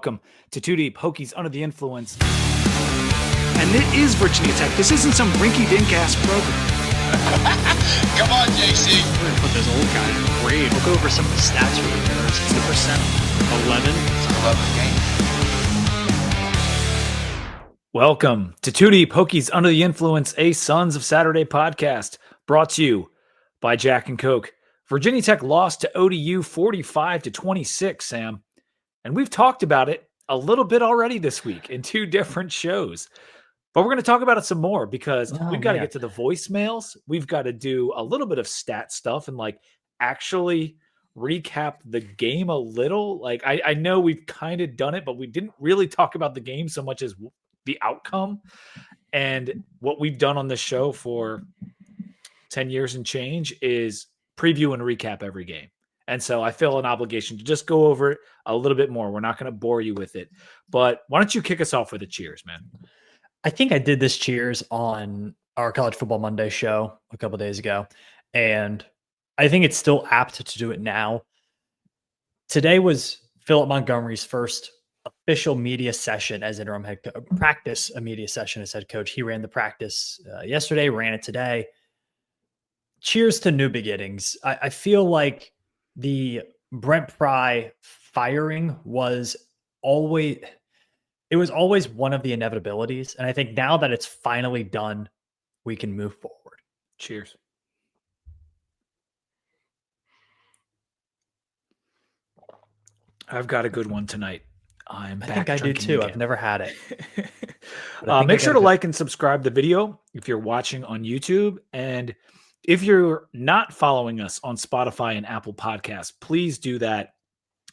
Welcome to Too Deep, Hokies Under the Influence. And it is Virginia Tech. This isn't some rinky-dink-ass program. Come on, JC. We're going to put those old guys in the grade. We'll go over some of the stats for the nerds. 2%, 11. It's 11 games. Welcome to Too Deep, Hokies Under the Influence, a Sons of Saturday podcast brought to you by Jack and Coke. Virginia Tech lost to ODU 45-26, Sam. And we've talked about it a little bit already this week in two different shows. But we're going to talk about it some more because we've got to get to the voicemails. We've got to do a little bit of stat stuff and actually recap the game a little. I know we've kind of done it, but we didn't really talk about the game so much as the outcome. And what we've done on this show for 10 years and change is preview and recap every game. And so I feel an obligation to just go over it a little bit more. We're not going to bore you with it. But why don't you kick us off with a cheers, man? I think I did this cheers on our College Football Monday show a couple days ago. And I think it's still apt to do it now. Today was Philip Montgomery's first official media session as interim head coach, a media session as head coach. He ran the practice yesterday, ran it today. Cheers to new beginnings. I feel like the Brent Pry firing was always one of the inevitabilities. And I think now that it's finally done, we can move forward. Cheers. I've got a good one tonight. I think I do too. Again. I've never had it. Make sure to like and subscribe the video if you're watching on YouTube. And if you're not following us on Spotify and Apple Podcasts, please do that.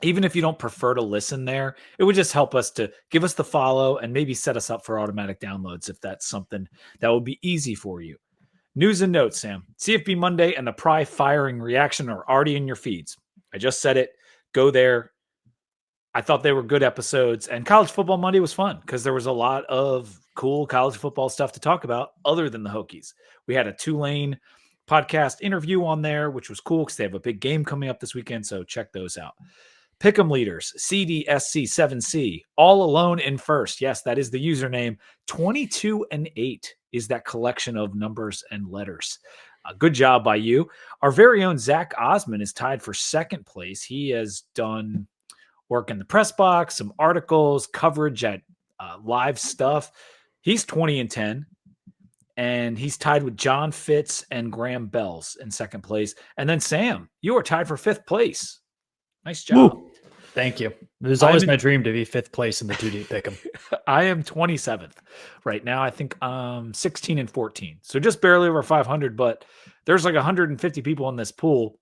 Even if you don't prefer to listen there, it would just help us to give us the follow and maybe set us up for automatic downloads if that's something that would be easy for you. News and notes, Sam. CFB Monday and the Pry firing reaction are already in your feeds. I just said it. Go there. I thought they were good episodes. And College Football Monday was fun because there was a lot of cool college football stuff to talk about other than the Hokies. We had a Tulane podcast interview on there, which was cool because they have a big game coming up this weekend. So check those out. Pick'em leaders, CDSC7C, all alone in first. Yes, that is the username. 22-8 is that collection of numbers and letters. Good job by you. Our very own Zach Osman is tied for second place. He has done work in the press box, some articles, coverage at live stuff. He's 20-10. And he's tied with John Fitz and Graham Bells in second place. And then Sam, you are tied for fifth place. Nice job. Woo. Thank you. It was always my dream to be fifth place in the 2D Pick'em. I am 27th right now. I think 16-14. So just barely over 500, but there's 150 people in this pool.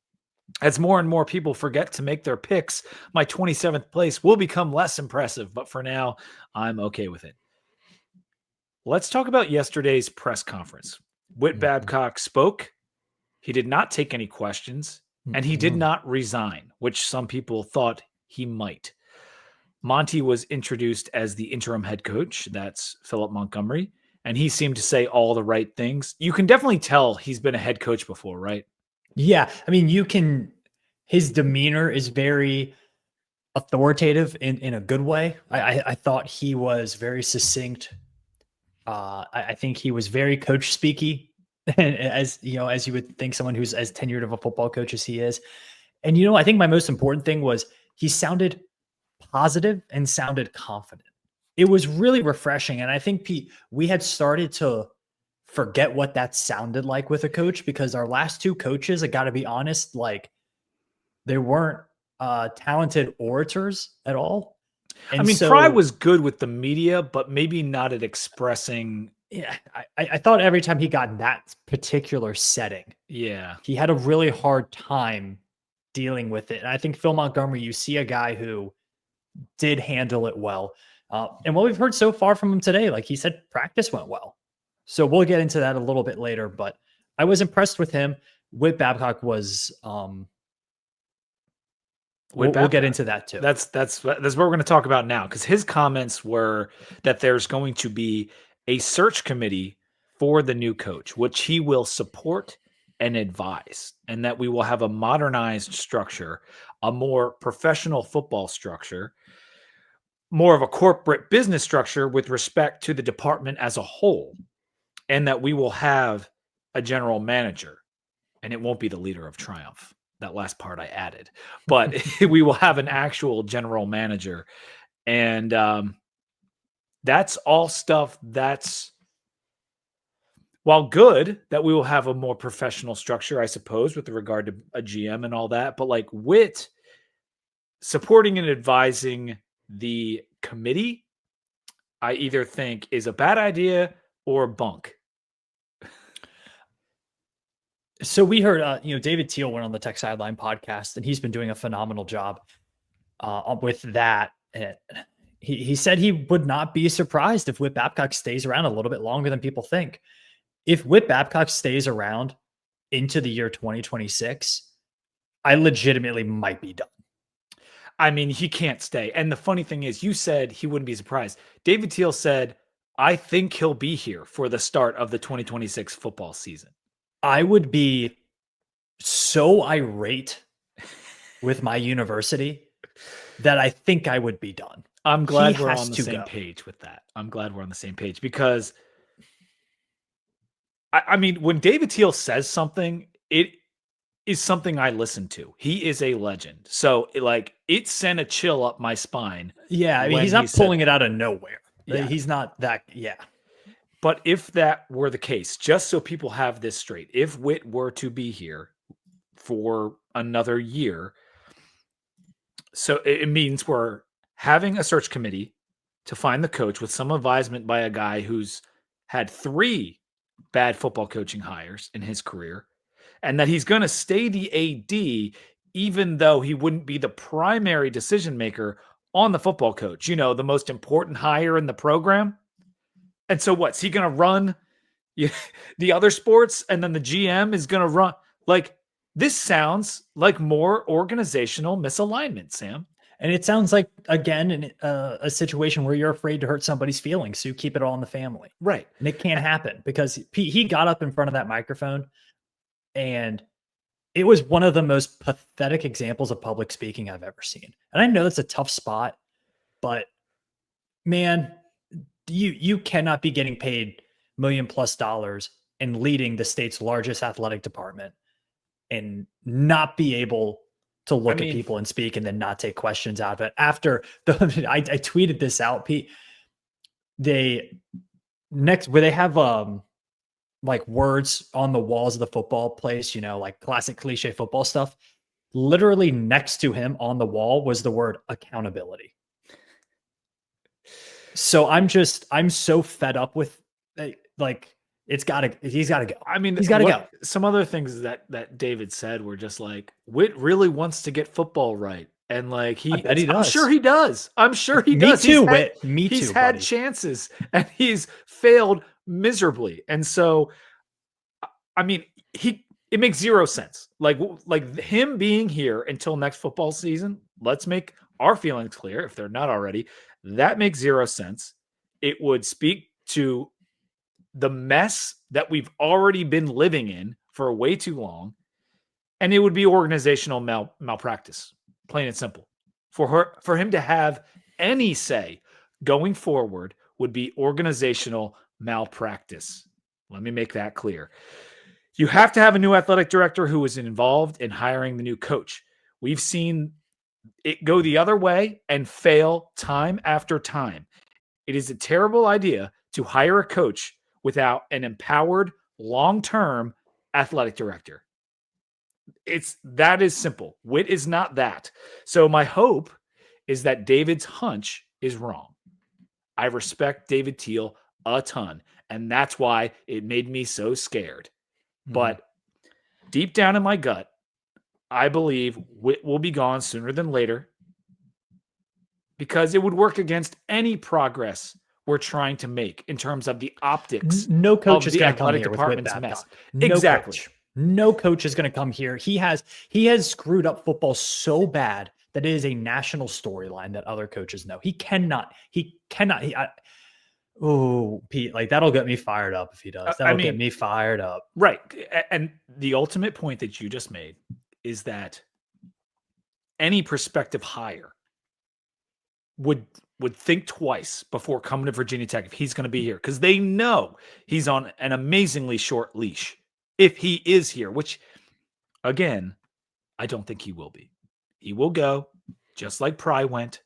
As more and more people forget to make their picks, my 27th place will become less impressive. But for now, I'm okay with it. Let's talk about yesterday's press conference. Whit Babcock spoke. He did not take any questions, and he did not resign, which some people thought he might. Monty was introduced as the interim head coach. That's Philip Montgomery, and he seemed to say all the right things. You can definitely tell he's been a head coach before, right? Yeah. I mean, his demeanor is very authoritative in a good way. I thought he was very succinct. I think he was very coach speaky, and as you would think, someone who's as tenured of a football coach as he is. And I think my most important thing was he sounded positive and sounded confident. It was really refreshing, and I think we had started to forget what that sounded like with a coach because our last two coaches, I got to be honest, they weren't talented orators at all. And Pry was good with the media, but maybe not at expressing. Yeah, I thought every time he got in that particular setting, he had a really hard time dealing with it. And I think Phil Montgomery, you see a guy who did handle it well. And what we've heard so far from him today, like he said, practice went well. So we'll get into that a little bit later. But I was impressed with him. Whit Babcock was. We'll get into that too. That's what we're going to talk about now, because his comments were that there's going to be a search committee for the new coach, which he will support and advise, and that we will have a modernized structure, a more professional football structure. more of a corporate business structure with respect to the department as a whole, and that we will have a general manager, and it won't be the leader of Triumph. That last part I added, but we will have an actual general manager. And that's all stuff that's, while good, that we will have a more professional structure, I suppose, with regard to a GM and all that. But like Whit supporting and advising the committee, I either think is a bad idea or bunk. So we heard, David Teel went on the Tech Sideline podcast, and he's been doing a phenomenal job with that. And he said he would not be surprised if Whit Babcock stays around a little bit longer than people think. If Whit Babcock stays around into the year 2026, I legitimately might be done. I mean, he can't stay. And the funny thing is, you said he wouldn't be surprised. David Teel said, I think he'll be here for the start of the 2026 football season. I would be so irate with my university that I think I would be done. I'm glad we're on the same page with that. I'm glad we're on the same page because, I mean, when David Teel says something, it is something I listen to. He is a legend. So, it sent a chill up my spine. Yeah, I mean, he's not pulling it out of nowhere. Yeah. He's not that, yeah. But if that were the case, just so people have this straight, if Whit were to be here for another year, so it means we're having a search committee to find the coach with some advisement by a guy who's had 3 bad football coaching hires in his career, and that he's going to stay the AD even though he wouldn't be the primary decision maker on the football coach, the most important hire in the program. And so what's he going to run the other sports, and then the GM is going to run? This sounds like more organizational misalignment, Sam. And it sounds like, again, a situation where you're afraid to hurt somebody's feelings, so you keep it all in the family. Right. And it can't happen because he got up in front of that microphone, and it was one of the most pathetic examples of public speaking I've ever seen. And I know that's a tough spot, but man, you cannot be getting paid $1 million+ and leading the state's largest athletic department and not be able to look at people and speak and then not take questions out of it. After I tweeted this out, Pete, where they have words on the walls of the football place, like classic cliche football stuff. Literally next to him on the wall was the word accountability. So I'm so fed up with he's got to go. I mean, he's got to go. Some other things that David said were just like, Whit really wants to get football right. And I bet he does. I'm sure he does. Me too, Whit. Me too. He's had chances and he's failed miserably. And so, I mean, it makes zero sense. Like him being here until next football season, let's make our feelings clear if they're not already. That makes zero sense. It would speak to the mess that we've already been living in for way too long. And it would be organizational malpractice, plain and simple. For him to have any say going forward would be organizational malpractice. Let me make that clear. You have to have a new athletic director who is involved in hiring the new coach. We've seen it go the other way and fail time after time. It is a terrible idea to hire a coach without an empowered, long-term athletic director. That is simple. Whit is not that. So my hope is that David's hunch is wrong. I respect David Teel a ton, and that's why it made me so scared. Mm-hmm. But deep down in my gut, I believe Whit will be gone sooner than later because it would work against any progress we're trying to make in terms of the optics. No coach is going to come here with Whit Babcock. Exactly. No coach is going to come here. He has screwed up football so bad that it is a national storyline that other coaches know. He cannot. Pete, that'll get me fired up if he does. That'll get me fired up. Right. And the ultimate point that you just made is that any prospective hire would would think twice before coming to Virginia Tech if he's going to be here, because they know he's on an amazingly short leash if he is here, which, again, I don't think he will be. He will go, just like Pry went,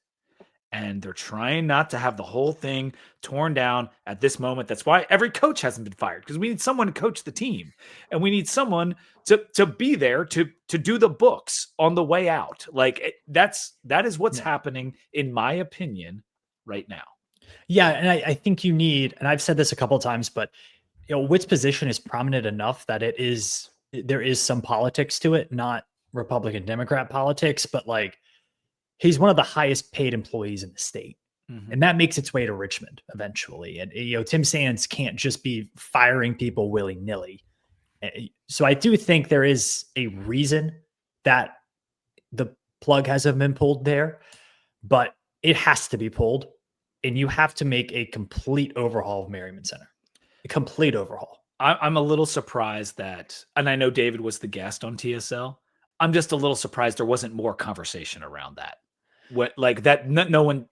and they're trying not to have the whole thing torn down at this moment. That's why every coach hasn't been fired, because we need someone to coach the team, and we need someone to be there to do the books on the way out. Like that is what's happening, in my opinion, right now. Yeah, and I think you need, and I've said this a couple of times, but Whit's position is prominent enough that there is some politics to it, not Republican Democrat politics, but like he's one of the highest paid employees in the state. Mm-hmm. And that makes its way to Richmond eventually. And Tim Sands can't just be firing people willy-nilly. So I do think there is a reason that the plug hasn't been pulled there, but it has to be pulled. And you have to make a complete overhaul of Merriman Center. A complete overhaul. I'm a little surprised that, and I know David was the guest on TSL, I'm just a little surprised there wasn't more conversation around that. What, like that, no one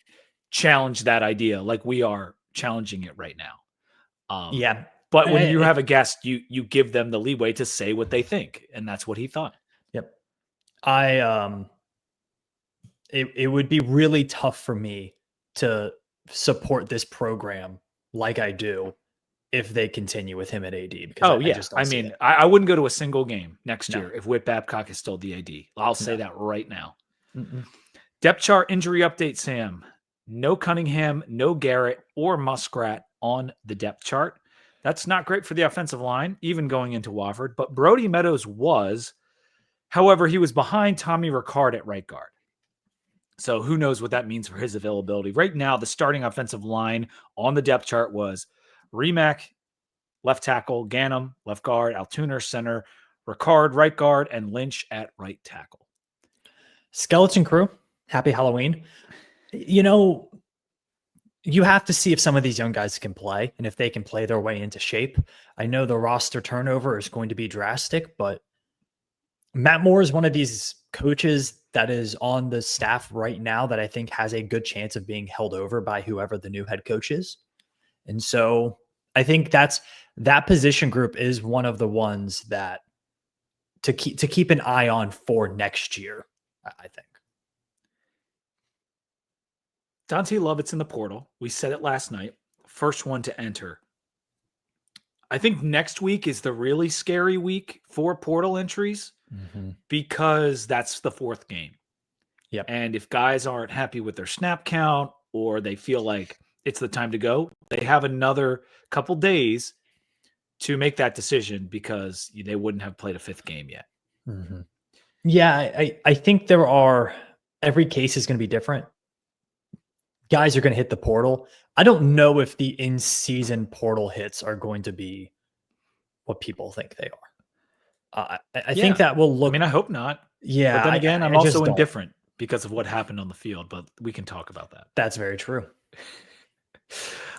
challenged that idea like we are challenging it right now. Yeah. But when you have a guest, you give them the leeway to say what they think. And that's what he thought. Yep. It would be really tough for me to support this program like I do if they continue with him at AD. Because I wouldn't go to a single game next year if Whit Babcock is still the AD. I'll say that right now. Mm-mm. Depth chart injury update, Sam. No Cunningham, no Garrett or Muskrat on the depth chart. That's not great for the offensive line, even going into Wofford. But Brody Meadows was. However, he was behind Tommy Ricard at right guard. So who knows what that means for his availability. Right now, the starting offensive line on the depth chart was Rhoback, left tackle, Ganem, left guard, Altuner, center, Ricard, right guard, and Lynch at right tackle. Skeleton crew, happy Halloween. You have to see if some of these young guys can play and if they can play their way into shape. I know the roster turnover is going to be drastic, but Matt Moore is one of these coaches that is on the staff right now that I think has a good chance of being held over by whoever the new head coach is. And so I think that position group is one of the ones that to keep an eye on for next year, I think. Dante Lovett's in the portal. We said it last night. First one to enter. I think next week is the really scary week for portal entries because that's the fourth game. Yep. And if guys aren't happy with their snap count or they feel like it's the time to go, they have another couple days to make that decision because they wouldn't have played a fifth game yet. Mm-hmm. Yeah, I think every case is going to be different. Guys are going to hit the portal. I don't know if the in-season portal hits are going to be what people think they are. I think that will look. I hope not. Yeah. But then again, I'm also indifferent because of what happened on the field, but we can talk about that. That's very true.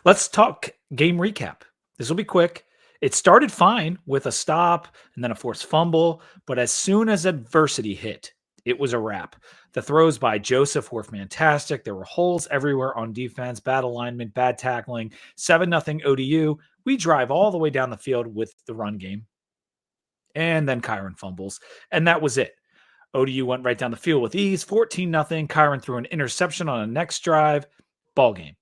Let's talk game recap. This will be quick. It started fine with a stop and then a forced fumble, but as soon as adversity hit, it was a wrap. The throws by Joseph were fantastic. There were holes everywhere on defense, bad alignment, bad tackling, 7-0 ODU. We drive all the way down the field with the run game. And then Kyron fumbles. And that was it. ODU went right down the field with ease, 14-0. Kyron threw an interception on a next drive. Ball game.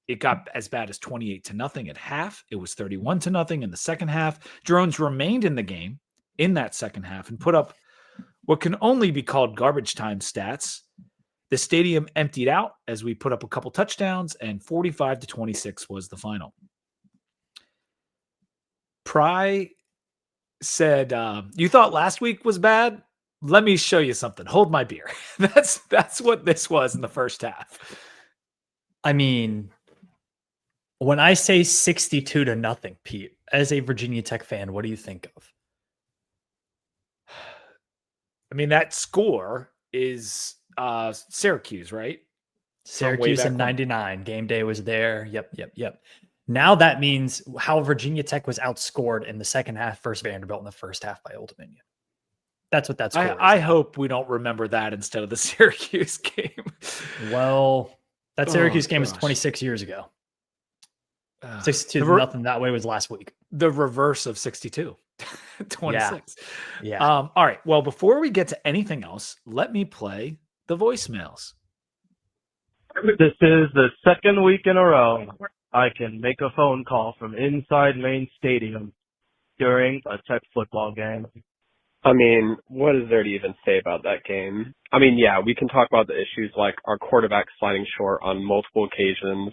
It got as bad as 28-0 at half. It was 31-0 in the second half. Drones remained in the game in that second half and put up what can only be called garbage time stats. The stadium emptied out as we put up a couple touchdowns, and 45-26 was the final. Pry said, you thought last week was bad? Let me show you something. Hold my beer. That's what this was in the first half. I mean, when I say 62-0, Pete, as a Virginia Tech fan, what do you think of? I mean, that score is Syracuse, right? Syracuse in 99. Game day was there. Yep. Now that means how Virginia Tech was outscored in the second half versus Vanderbilt in the first half by Old Dominion. That's what that's. I hope we don't remember that instead of the Syracuse game. Well, That Syracuse game was gosh. 26 years ago. 62 nothing that way was last week. The reverse of 62. 26. Yeah. All right. Well, before we get to anything else, let me play the voicemails. This is the second week in a row I can make a phone call from inside Main Stadium during a Tech football game. I mean, what is there to even say about that game? I mean, yeah, we can talk about the issues like our quarterback sliding short on multiple occasions.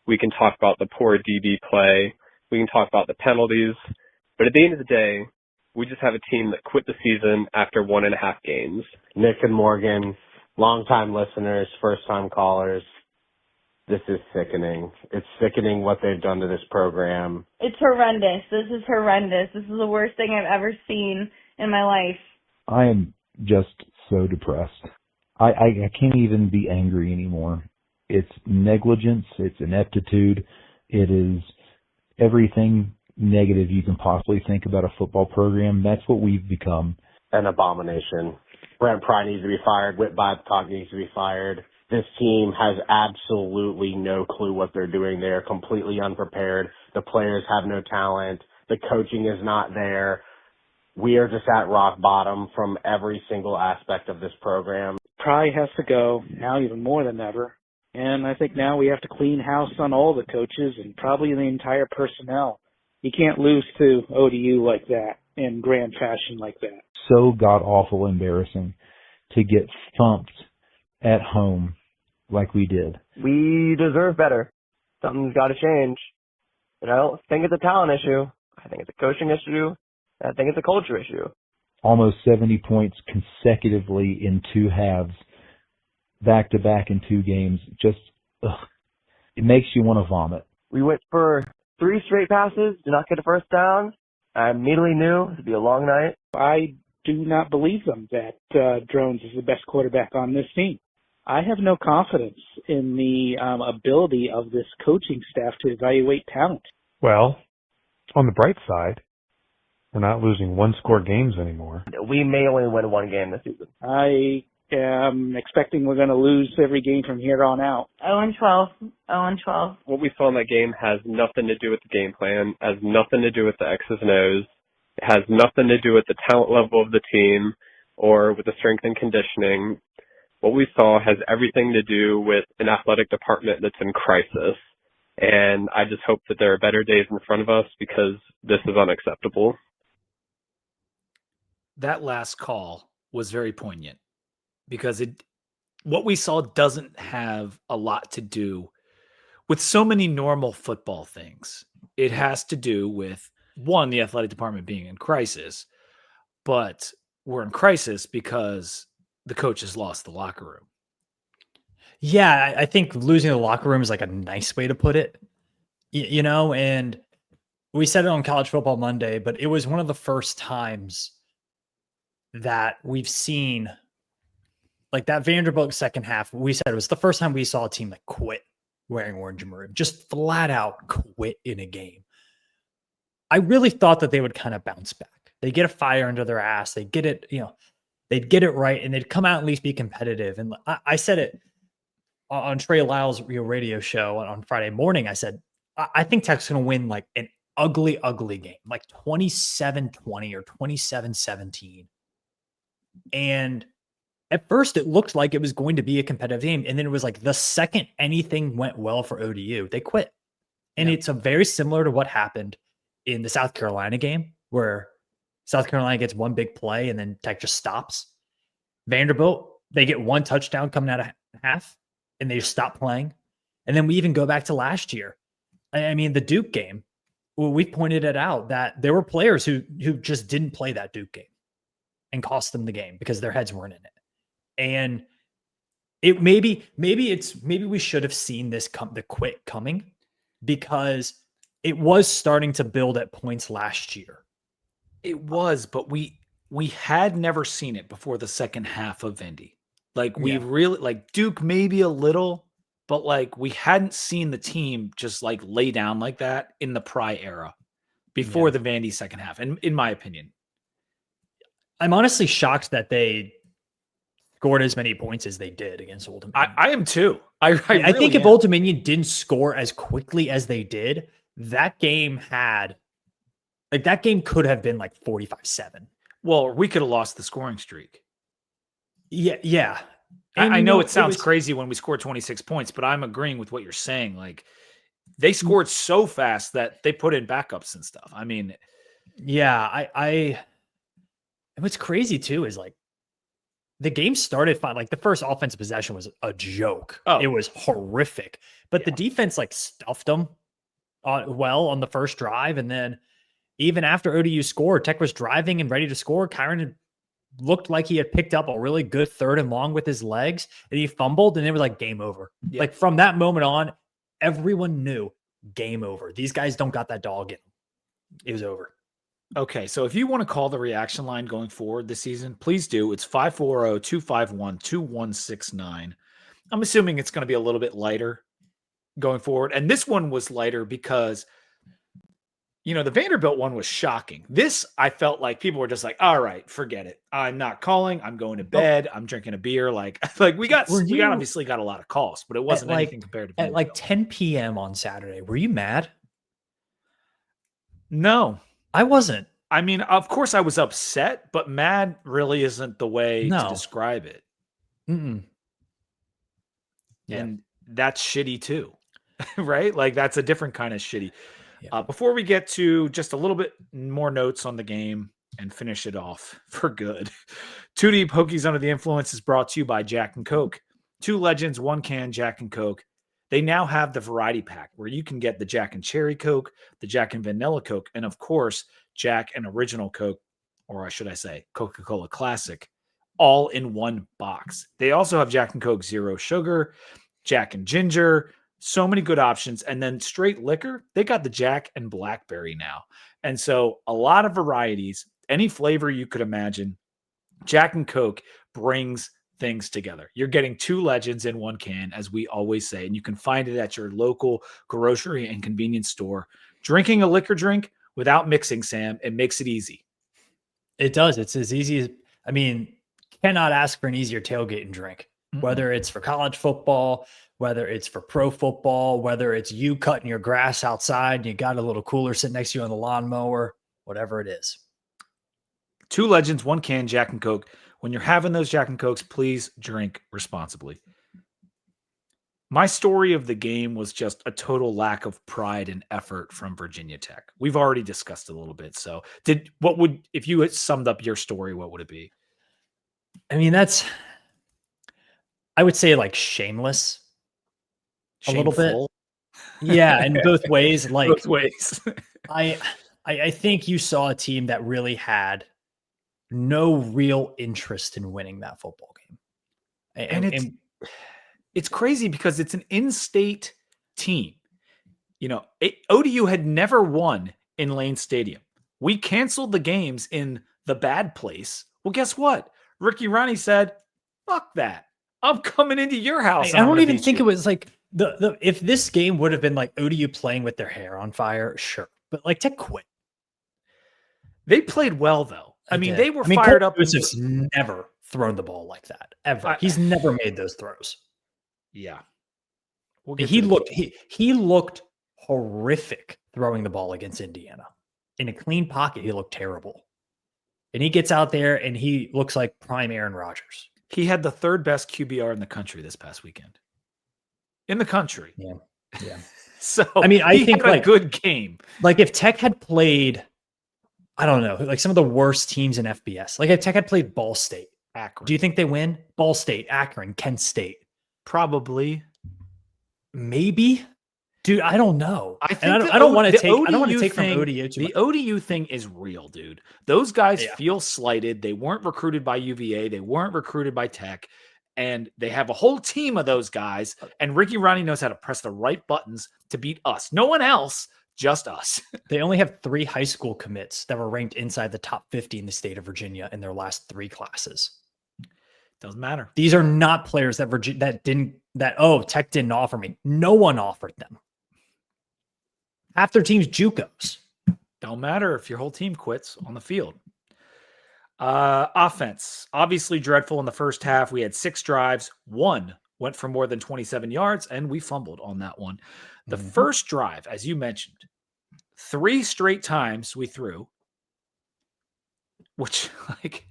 We can talk about the poor DB play. We can talk about the penalties. But at the end of the day, we just have a team that quit the season after 1.5 games. Nick and Morgan, longtime listeners, first-time callers. This is sickening. It's sickening what they've done to this program. It's horrendous. This is horrendous. This is the worst thing I've ever seen in my life. I am just so depressed. I can't even be angry anymore. It's negligence. It's ineptitude. It is everything negative you can possibly think about a football program. That's what we've become. An abomination. Brent Pry needs to be fired. Whit Babcock needs to be fired. This team has absolutely no clue what they're doing. They're completely unprepared. The players have no talent. The coaching is not there. We are just at rock bottom from every single aspect of this program. Pry has to go, now even more than ever. And I think now we have to clean house on all the coaches and probably the entire personnel. You can't lose to ODU like that in grand fashion like that. So god-awful embarrassing to get thumped at home like we did. We deserve better. Something's got to change. And I don't think it's a talent issue. I think it's a coaching issue. I think it's a culture issue. Almost 70 points consecutively in 2 halves, back-to-back in 2 games. Just, it makes you want to vomit. We went for 3 straight passes, did not get a first down. I immediately knew it would be a long night. I do not believe them that Drones is the best quarterback on this team. I have no confidence in the ability of this coaching staff to evaluate talent. Well, on the bright side, we're not losing 1-score games anymore. We may only win 1 game this season. I am expecting we're going to lose every game from here on out. 0-12. 0-12. What we saw in that game has nothing to do with the game plan, has nothing to do with the X's and O's. It has nothing to do with the talent level of the team or with the strength and conditioning. What we saw has everything to do with an athletic department that's in crisis. And I just hope that there are better days in front of us because this is unacceptable. That last call was very poignant because what we saw doesn't have a lot to do with so many normal football things. It has to do with, one, the athletic department being in crisis, but we're in crisis because the coaches lost the locker room. Yeah, I think losing the locker room is like a nice way to put it, you know, and we said it on College Football Monday, but it was one of the first times that we've seen like that Vanderbilt second half. We said it was the first time we saw a team that quit wearing orange and maroon, just flat out quit in a game. I really thought that they would kind of bounce back. They get a fire under their ass. They get it, you know, they'd get it right and they'd come out and at least be competitive. And I said it on Trey Lyle's radio show on Friday morning. I said, I think Tech's going to win like an ugly, ugly game, like 27-20 or 27-17. And at first it looked like it was going to be a competitive game. And then it was like the second anything went well for ODU, they quit. And it's a very similar to what happened in the South Carolina game where South Carolina gets one big play and then Tech just stops. Vanderbilt, they get 1 touchdown coming out of half and they just stop playing. And then we even go back to last year. I mean, the Duke game, well, we pointed it out that there were players who just didn't play that Duke game and cost them the game because their heads weren't in it. And it maybe we should have seen the quit coming because it was starting to build at points last year. It was, but we had never seen it before the second half of Indy. Like we really like Duke maybe a little, but like we hadn't seen the team just like lay down like that in the Pry era before the Vandy second half. And in my opinion, I'm honestly shocked that they scored as many points as they did against Old Dominion. I am too. I really think if am. Old Dominion didn't score as quickly as they did, that game could have been like 45-7. Well, we could have lost the scoring streak. Yeah. And I know it sounds crazy when we scored 26 points, but I'm agreeing with what you're saying. Like, they scored so fast that they put in backups and stuff. I mean, yeah, and what's crazy too is like the game started fine. Like the first offensive possession was a joke. Oh. It was horrific, but the defense like stuffed them well on the first drive. And then even after ODU scored, Tech was driving and ready to score. Kyron looked like he had picked up a really good 3rd and long with his legs, and he fumbled, and it was like game over. Yeah. Like from that moment on, everyone knew game over. These guys don't got that dog in them. It was over. Okay, so if you want to call the reaction line going forward this season, please do. It's 540-251-2169. I'm assuming it's going to be a little bit lighter going forward. And this one was lighter because, the Vanderbilt one was shocking. This, I felt like people were just like, all right, forget it. I'm not calling. I'm going to bed. I'm drinking a beer. We obviously got a lot of calls, but it wasn't anything compared to Vanderbilt. At like 10 p.m. on Saturday. Were you mad? No. I wasn't. I mean, of course I was upset, but mad really isn't the way to describe it. Mm-mm. And that's shitty too, right? Like that's a different kind of shitty. Yeah. Before we get to just a little bit more notes on the game and finish it off for good, 2 Deep Hokies Under the Influence is brought to you by Jack and Coke. 2 legends, 1 can, Jack and Coke. They now have the variety pack where you can get the Jack and Cherry Coke, the Jack and Vanilla Coke, and of course, Jack and Original Coke, or should I say Coca-Cola Classic, all in one box. They also have Jack and Coke Zero Sugar, Jack and Ginger, so many good options. And then straight liquor, they got the Jack and Blackberry now. And so a lot of varieties, any flavor you could imagine. Jack and Coke brings things together. You're getting 2 legends in 1 can, as we always say, and you can find it at your local grocery and convenience store. Drinking a liquor drink without mixing, Sam, it makes it easy. It does. It's as easy as, cannot ask for an easier tailgate and drink, whether it's for college football, whether it's for pro football, whether it's you cutting your grass outside and you got a little cooler sitting next to you on the lawnmower, whatever it is. 2 legends, 1 can, Jack and Coke. When you're having those Jack and Cokes, please drink responsibly. My story of the game was just a total lack of pride and effort from Virginia Tech. We've already discussed it a little bit. So if you had summed up your story, what would it be? I would say like shameless. Shameful. A little bit. Yeah. In both ways. Like both ways. I think you saw a team that really had no real interest in winning that football game. And it's crazy because it's an in-state team. ODU had never won in Lane Stadium. We canceled the games in the bad place. Well, guess what? Ricky Ronnie said, fuck that. I'm coming into your house. I don't even think it was like if this game would have been like ODU playing with their hair on fire, sure. But like Tech quit. They played well though. They were fired up. Joseph's never thrown the ball like that ever. He's never made those throws. Yeah. He looked horrific throwing the ball against Indiana. In a clean pocket, he looked terrible. And he gets out there and he looks like prime Aaron Rodgers. He had the 3rd best QBR in the country this past weekend. In the country. Yeah. So I think a good game. Like if Tech had played, I don't know, like some of the worst teams in FBS. Like if Tech had played Ball State, Akron. Do you think they win? Ball State, Akron, Kent State. Probably. Maybe. Dude, I don't know. I don't want to take from ODU. The ODU thing is real, dude. Those guys feel slighted. They weren't recruited by UVA. They weren't recruited by Tech. And they have a whole team of those guys. And Ricky Ronnie knows how to press the right buttons to beat us. No one else, just us. They only have 3 high school commits that were ranked inside the top 50 in the state of Virginia in their last 3 classes. Doesn't matter. These are not players that Tech didn't offer me. No one offered them. Half their team's JUCOs. Don't matter if your whole team quits on the field. Offense, obviously dreadful in the first half. We had 6 drives. 1 went for more than 27 yards, and we fumbled on that one. The first drive, as you mentioned, 3 straight times we threw, which like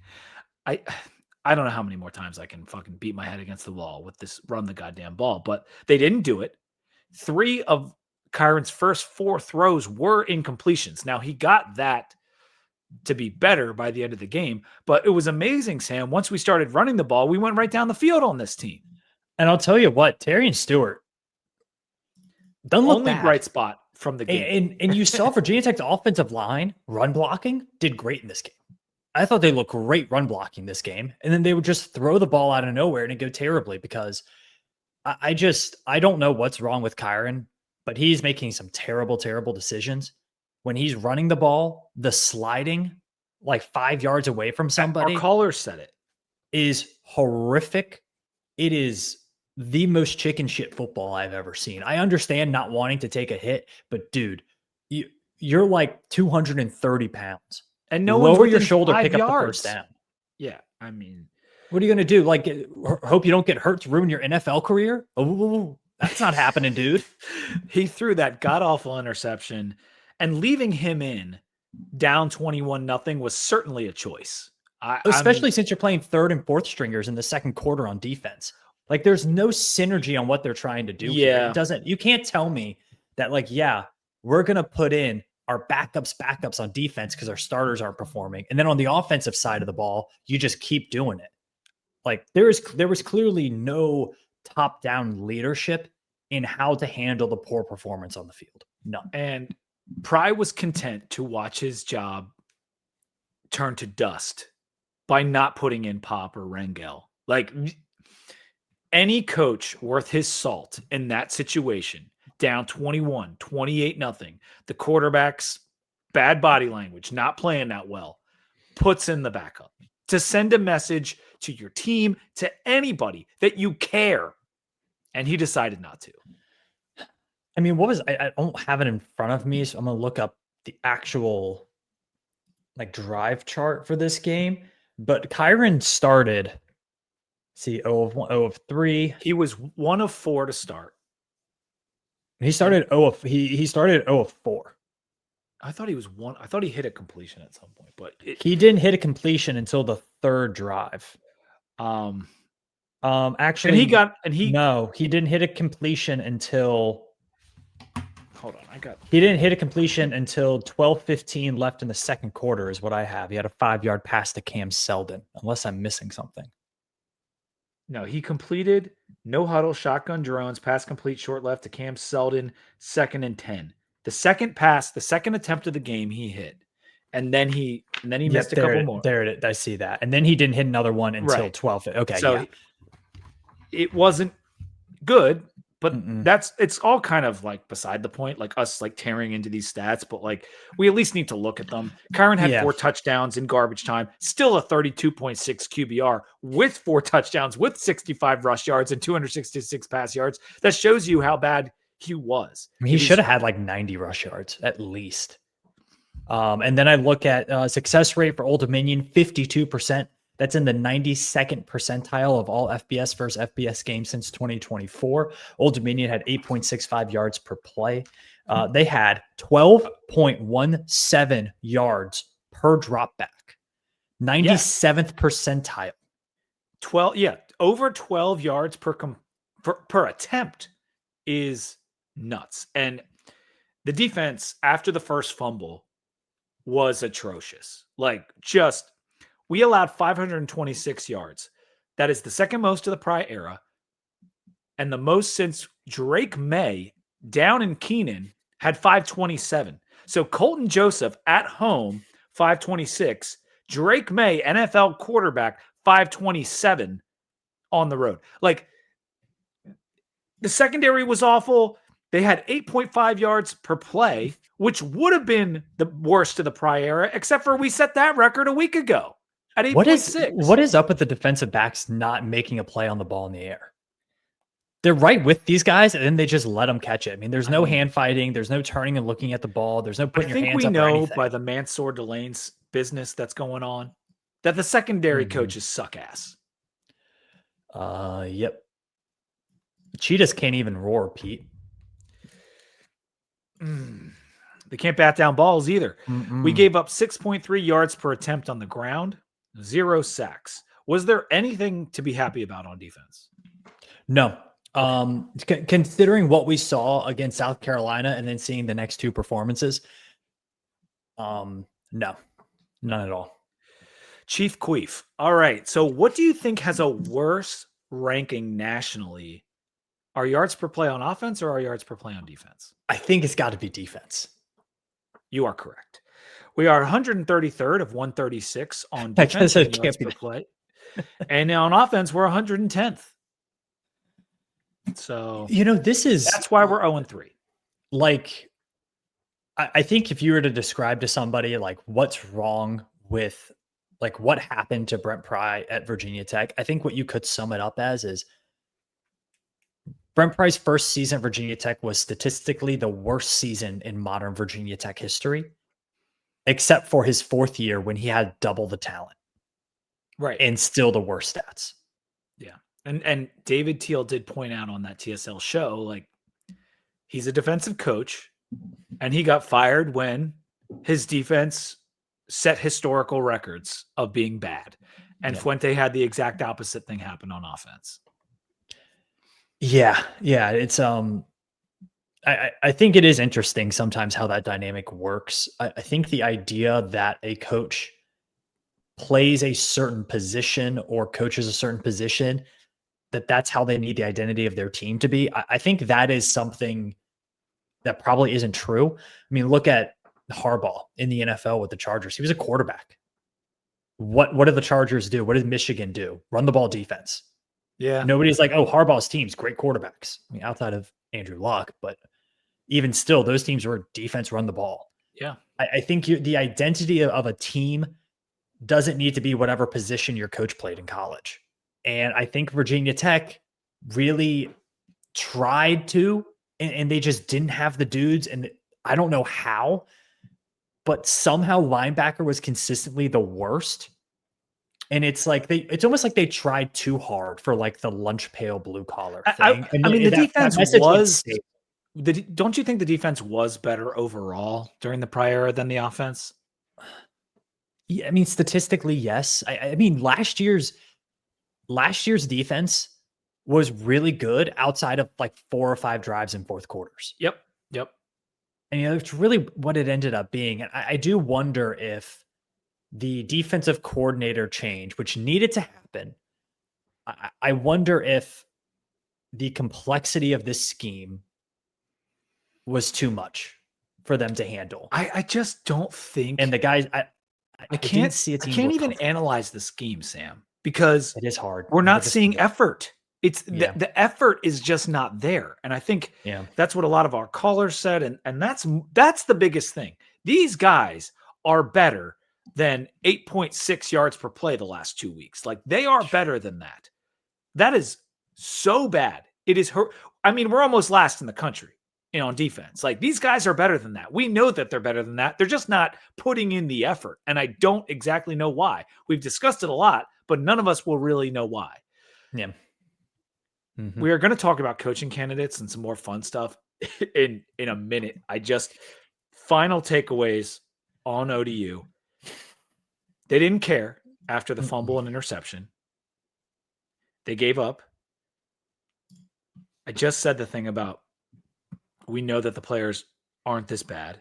I don't know how many more times I can fucking beat my head against the wall with this run the goddamn ball, but they didn't do it. 3 of Kyron's first 4 throws were incompletions. Now he got that to be better by the end of the game, but it was amazing, Sam. Once we started running the ball, we went right down the field on this team. And I'll tell you what, Terry and Stewart doesn't look Only bad. Bright spot from the game. And you saw Virginia Tech's offensive line run blocking did great in this game. I thought they looked great run blocking this game. And then they would just throw the ball out of nowhere and it'd go terribly because I don't know what's wrong with Kyron, but he's making some terrible, terrible decisions. When he's running the ball, the sliding like 5 yards away from somebody. Our caller said it. Is horrific. It is the most chicken shit football I've ever seen. I understand not wanting to take a hit, but dude, you're like 230 pounds. And no lower one's your shoulder, pick yards. up the first down. Yeah, I mean, what are you going to do? Like, hope you don't get hurt to ruin your NFL career? Oh, that's not happening, dude. He threw that god-awful interception, and leaving him in down 21-0 was certainly a choice. Especially since you're playing 3rd and 4th stringers in the second quarter on defense. Like, there's no synergy on what they're trying to do. Yeah. You can't tell me that, like, yeah, we're going to put in our backups on defense because our starters aren't performing. And then on the offensive side of the ball, you just keep doing it. Like, there was clearly no top-down leadership in how to handle the poor performance on the field. None. And Pry was content to watch his job turn to dust by not putting in Pop or Rangel. Like, any coach worth his salt in that situation, down 21, 28-0, the quarterback's bad body language, not playing that well, puts in the backup to send a message to your team, to anybody that you care. And he decided not to. I mean, I don't have it in front of me, so I'm going to look up the actual like drive chart for this game. But Kyron started, 0 of 3. He was 1 of 4 to start. He started 0 of 4. I thought he was 1. I thought he hit a completion at some point, but he didn't hit a completion until the 3rd drive. Actually, he didn't hit a completion until. Hold on, He didn't hit a completion until 12:15 left in the second quarter, is what I have. He had a 5-yard pass to Cam Seldon, unless I'm missing something. No, he completed no huddle, shotgun drones, pass complete, short left to Cam Seldon, 2nd and 10. The second pass, the second attempt of the game, he hit, and then he missed a couple more. There it is. I see that, and then he didn't hit another one until 12. Okay, so it wasn't good. But it's all kind of like beside the point, like us like tearing into these stats, but like we at least need to look at them. Kyron had 4 touchdowns in garbage time, still a 32.6 QBR with 4 touchdowns, with 65 rush yards and 266 pass yards. That shows you how bad he was. I mean, he should have had like 90 rush yards at least. And then I look at success rate for Old Dominion, 52%. That's in the 92nd percentile of all FBS versus FBS games since 2024. Old Dominion had 8.65 yards per play. They had 12.17 yards per drop back. 97th percentile. Over 12 yards per attempt is nuts. And the defense after the first fumble was atrocious. Like, we allowed 526 yards. That is the second most of the Pry era and the most since Drake May down in Keenan had 527. So Colton Joseph at home, 526. Drake May, NFL quarterback, 527 on the road. Like, the secondary was awful. They had 8.5 yards per play, which would have been the worst of the Pry era, except for we set that record a week ago. At 8.6. What is up with the defensive backs not making a play on the ball in the air? They're right with these guys, and then they just let them catch it. I mean, there's no hand fighting. There's no turning and looking at the ball. There's no putting your hands up or anything. I think we know by the Mansour Delane's business that's going on that the secondary coaches suck ass. Yep. Cheetahs can't even roar, Pete. They can't bat down balls either. We gave up 6.3 yards per attempt on the ground, 0 sacks. Was there anything to be happy about on defense? No. Considering what we saw against South Carolina and then seeing the next two performances, no, none at all. Chief Queef. All right. So what do you think has a worse ranking nationally? Our yards per play on offense or our yards per play on defense? I think it's got to be defense. You are correct. We are 133rd of 136 on defense and yards per play. And on offense, we're 110th. So, that's why we're 0-3. Like, I think if you were to describe to somebody like what's wrong with like what happened to Brent Pry at Virginia Tech, I think what you could sum it up as is Brent Pry's first season at Virginia Tech was statistically the worst season in modern Virginia Tech history, except for his fourth year when he had double the talent. Right. And still the worst stats. Yeah. And David Teel did point out on that TSL show, like, he's a defensive coach and he got fired when his defense set historical records of being bad. And Fuente had the exact opposite thing happen on offense. Yeah. It's I think it is interesting sometimes how that dynamic works. I think the idea that a coach plays a certain position or coaches a certain position, that's how they need the identity of their team to be. I think that is something that probably isn't true. I mean, look at Harbaugh in the NFL with the Chargers. He was a quarterback. What did the Chargers do? What did Michigan do? Run the ball defense. Yeah. Nobody's like, oh, Harbaugh's team's great quarterbacks. I mean, outside of Andrew Luck, but even still, those teams were defense, run the ball. Yeah. I think the identity of a team doesn't need to be whatever position your coach played in college. And I think Virginia Tech really tried to, and they just didn't have the dudes. And I don't know how, but somehow linebacker was consistently the worst. And it's like it's almost like they tried too hard for like the lunch pail blue collar thing. I mean, the defense was. Don't you think the defense was better overall during the prior era than the offense? Yeah, I mean, statistically, yes. I mean, last year's defense was really good outside of like 4 or 5 drives in fourth quarters. Yep. And it's really what it ended up being. And I do wonder if the defensive coordinator change, which needed to happen, I wonder if the complexity of this scheme was too much for them to handle. I just don't think. And the guys, I can't see it. I can't even analyze the scheme, Sam, because it is hard. We're not seeing effort. It's the effort is just not there. And I think that's what a lot of our callers said. And that's the biggest thing. These guys are better than 8.6 yards per play the last 2 weeks. Like, they are better than that. That is so bad. It is hurt. I mean, we're almost last in the country, on defense. Like, these guys are better than that. We know that they're better than that. They're just not putting in the effort. And I don't exactly know why. We've discussed it a lot, but none of us will really know why. Yeah. Mm-hmm. We are going to talk about coaching candidates and some more fun stuff in a minute. Final takeaways on ODU. They didn't care after the fumble and interception. They gave up. I just said the thing about we know that the players aren't this bad.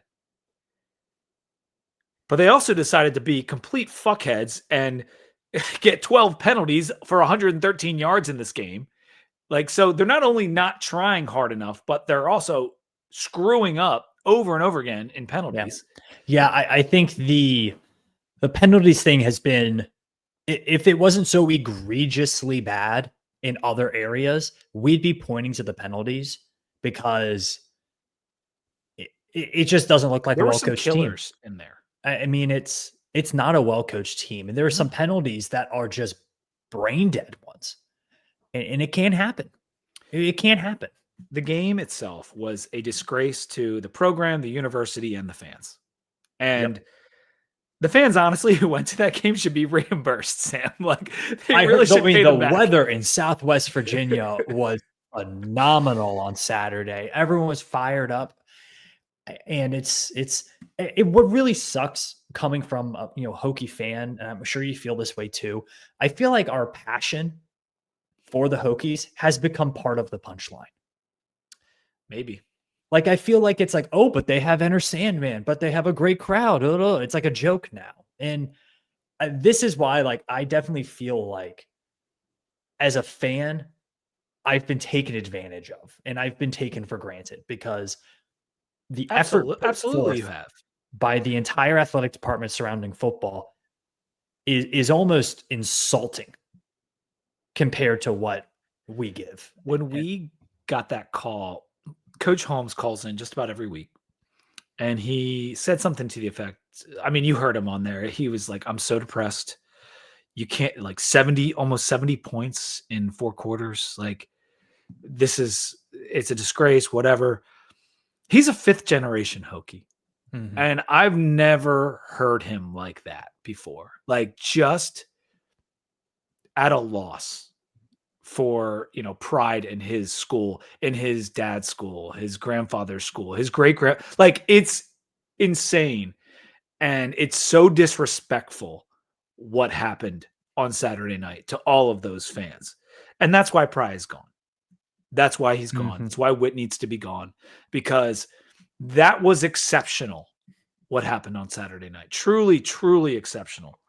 But they also decided to be complete fuckheads and get 12 penalties for 113 yards in this game. Like, so they're not only not trying hard enough, but they're also screwing up over and over again in penalties. Yeah, I think the penalties thing has been, if it wasn't so egregiously bad in other areas, we'd be pointing to the penalties because it just doesn't look like a well-coached team in there. I mean, it's not a well-coached team. And there are some penalties that are just brain dead ones. And it can't happen. It can't happen. The game itself was a disgrace to the program, the university, and the fans. And The fans, honestly, who went to that game should be reimbursed, Sam. Like, they I really heard, should pay the them back. weather in Southwest Virginia was phenomenal on Saturday. Everyone was fired up, and what really sucks coming from a Hokie fan, and I'm sure you feel this way too. I feel like our passion for the Hokies has become part of the punchline. Maybe. Like, I feel like it's like, oh, but they have Enter Sandman, but they have a great crowd. It's like a joke now. And this is why, like, I definitely feel like as a fan, I've been taken advantage of and I've been taken for granted because the effort absolutely you have by the entire athletic department surrounding football is almost insulting compared to what we give. When we got that call, Coach Holmes calls in just about every week, and he said something to the effect, I mean, you heard him on there. He was like, I'm so depressed. You can't, like, almost 70 points in 4 quarters. Like, it's a disgrace, whatever. He's a 5th generation Hokie. Mm-hmm. And I've never heard him like that before. Like, just at a loss for, pride in his school, in his dad's school, his grandfather's school, his like, it's insane. And it's so disrespectful what happened on Saturday night to all of those fans. And that's why Pry is gone. That's why he's gone. Mm-hmm. That's why Whit needs to be gone, because that was exceptional what happened on Saturday night. Truly, truly exceptional.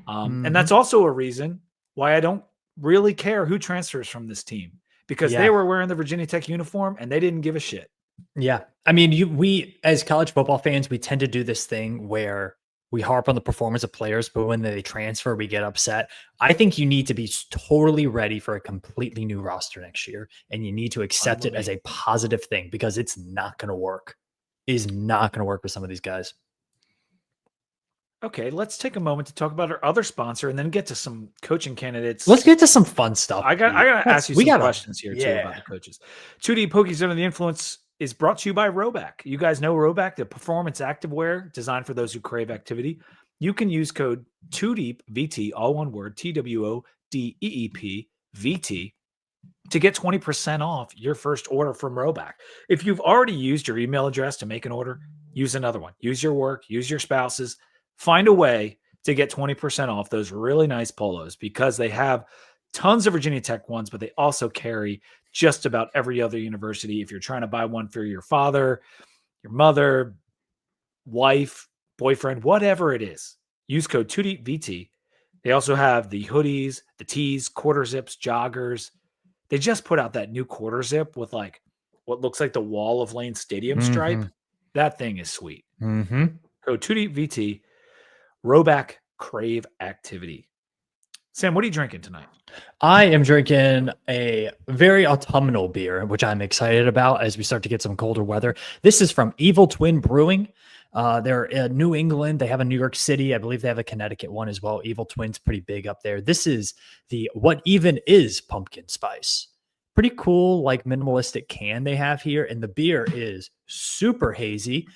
And that's also a reason why I don't really care who transfers from this team, because they were wearing the Virginia Tech uniform and they didn't give a shit. Yeah. I mean, we as college football fans, we tend to do this thing where we harp on the performance of players, but when they transfer, we get upset. I think you need to be totally ready for a completely new roster next year, and you need to accept it as a positive thing, because it's not going to work. It is not going to work with some of these guys. Okay, let's take a moment to talk about our other sponsor and then get to some coaching candidates. Let's get to some fun stuff. I got to ask you some questions here too about the coaches. 2D Pokies Under the Influence is brought to you by Roback. You guys know Roback, the performance activewear designed for those who crave activity. You can use code 2DEEPVT, all one word, TWODEEPVT, to get 20% off your first order from Roback. If you've already used your email address to make an order, use another one. Use your work, use your spouse's. Find a way to get 20% off those really nice polos, because they have tons of Virginia Tech ones, but they also carry just about every other university. If you're trying to buy one for your father, your mother, wife, boyfriend, whatever it is, use code 2DVT. They also have the hoodies, the tees, quarter zips, joggers. They just put out that new quarter zip with, like, what looks like the wall of Lane Stadium stripe. That thing is sweet. Code 2DVT. Roback Crave Activity. Sam, what are you drinking tonight? I am drinking a very autumnal beer, which I'm excited about as we start to get some colder weather. This is from Evil Twin Brewing. They're in New England. They have a New York City. I believe they have a Connecticut one as well. Evil Twin's pretty big up there. This is the What Even Is Pumpkin Spice. Pretty cool, like, minimalistic can they have here. And the beer is super hazy.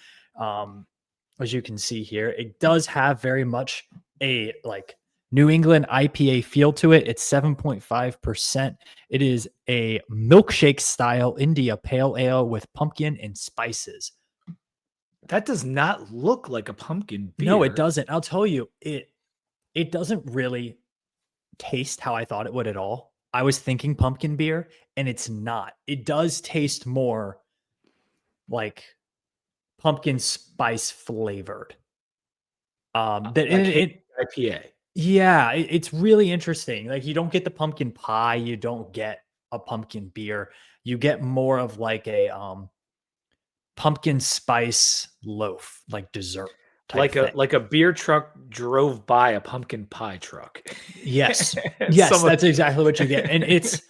As you can see here, it does have very much a, like, New England IPA feel to it. It's 7.5%. It is a milkshake style India pale ale with pumpkin and spices. That does not look like a pumpkin beer. No, it doesn't. I'll tell you, it doesn't really taste how I thought it would at all. I was thinking pumpkin beer, and it's not. It does taste more like pumpkin spice flavored. IPA. Yeah, it's really interesting. Like, you don't get the pumpkin pie, you don't get a pumpkin beer. You get more of like a pumpkin spice loaf, like dessert type thing. Like a beer truck drove by a pumpkin pie truck. Yes. Yes, that's exactly what you get. And it's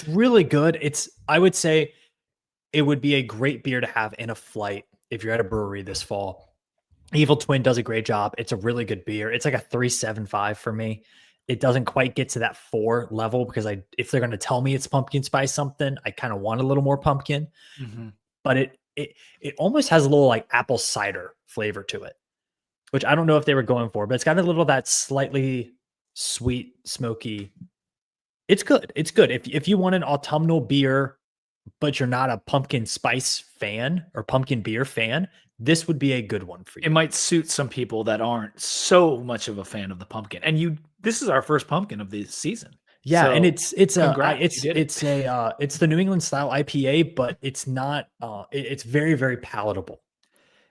really good. I would say it would be a great beer to have in a flight if you're at a brewery this fall. Evil Twin does a great job. It's a really good beer. It's like a 3.75 for me. It doesn't quite get to that 4 level, because if they're going to tell me it's pumpkin spice something, I kind of want a little more pumpkin. But it almost has a little, like, apple cider flavor to it. which I don't know if they were going for, but it's got a little of that slightly sweet, smoky. It's good. It's good. If you want an autumnal beer, but you're not a pumpkin spice fan or pumpkin beer fan, this would be a good one for you. It might suit some people that aren't so much of a fan of the pumpkin. And this is our first pumpkin of the season. Yeah, So, and it's the New England style IPA, but it's not. It's very, very palatable.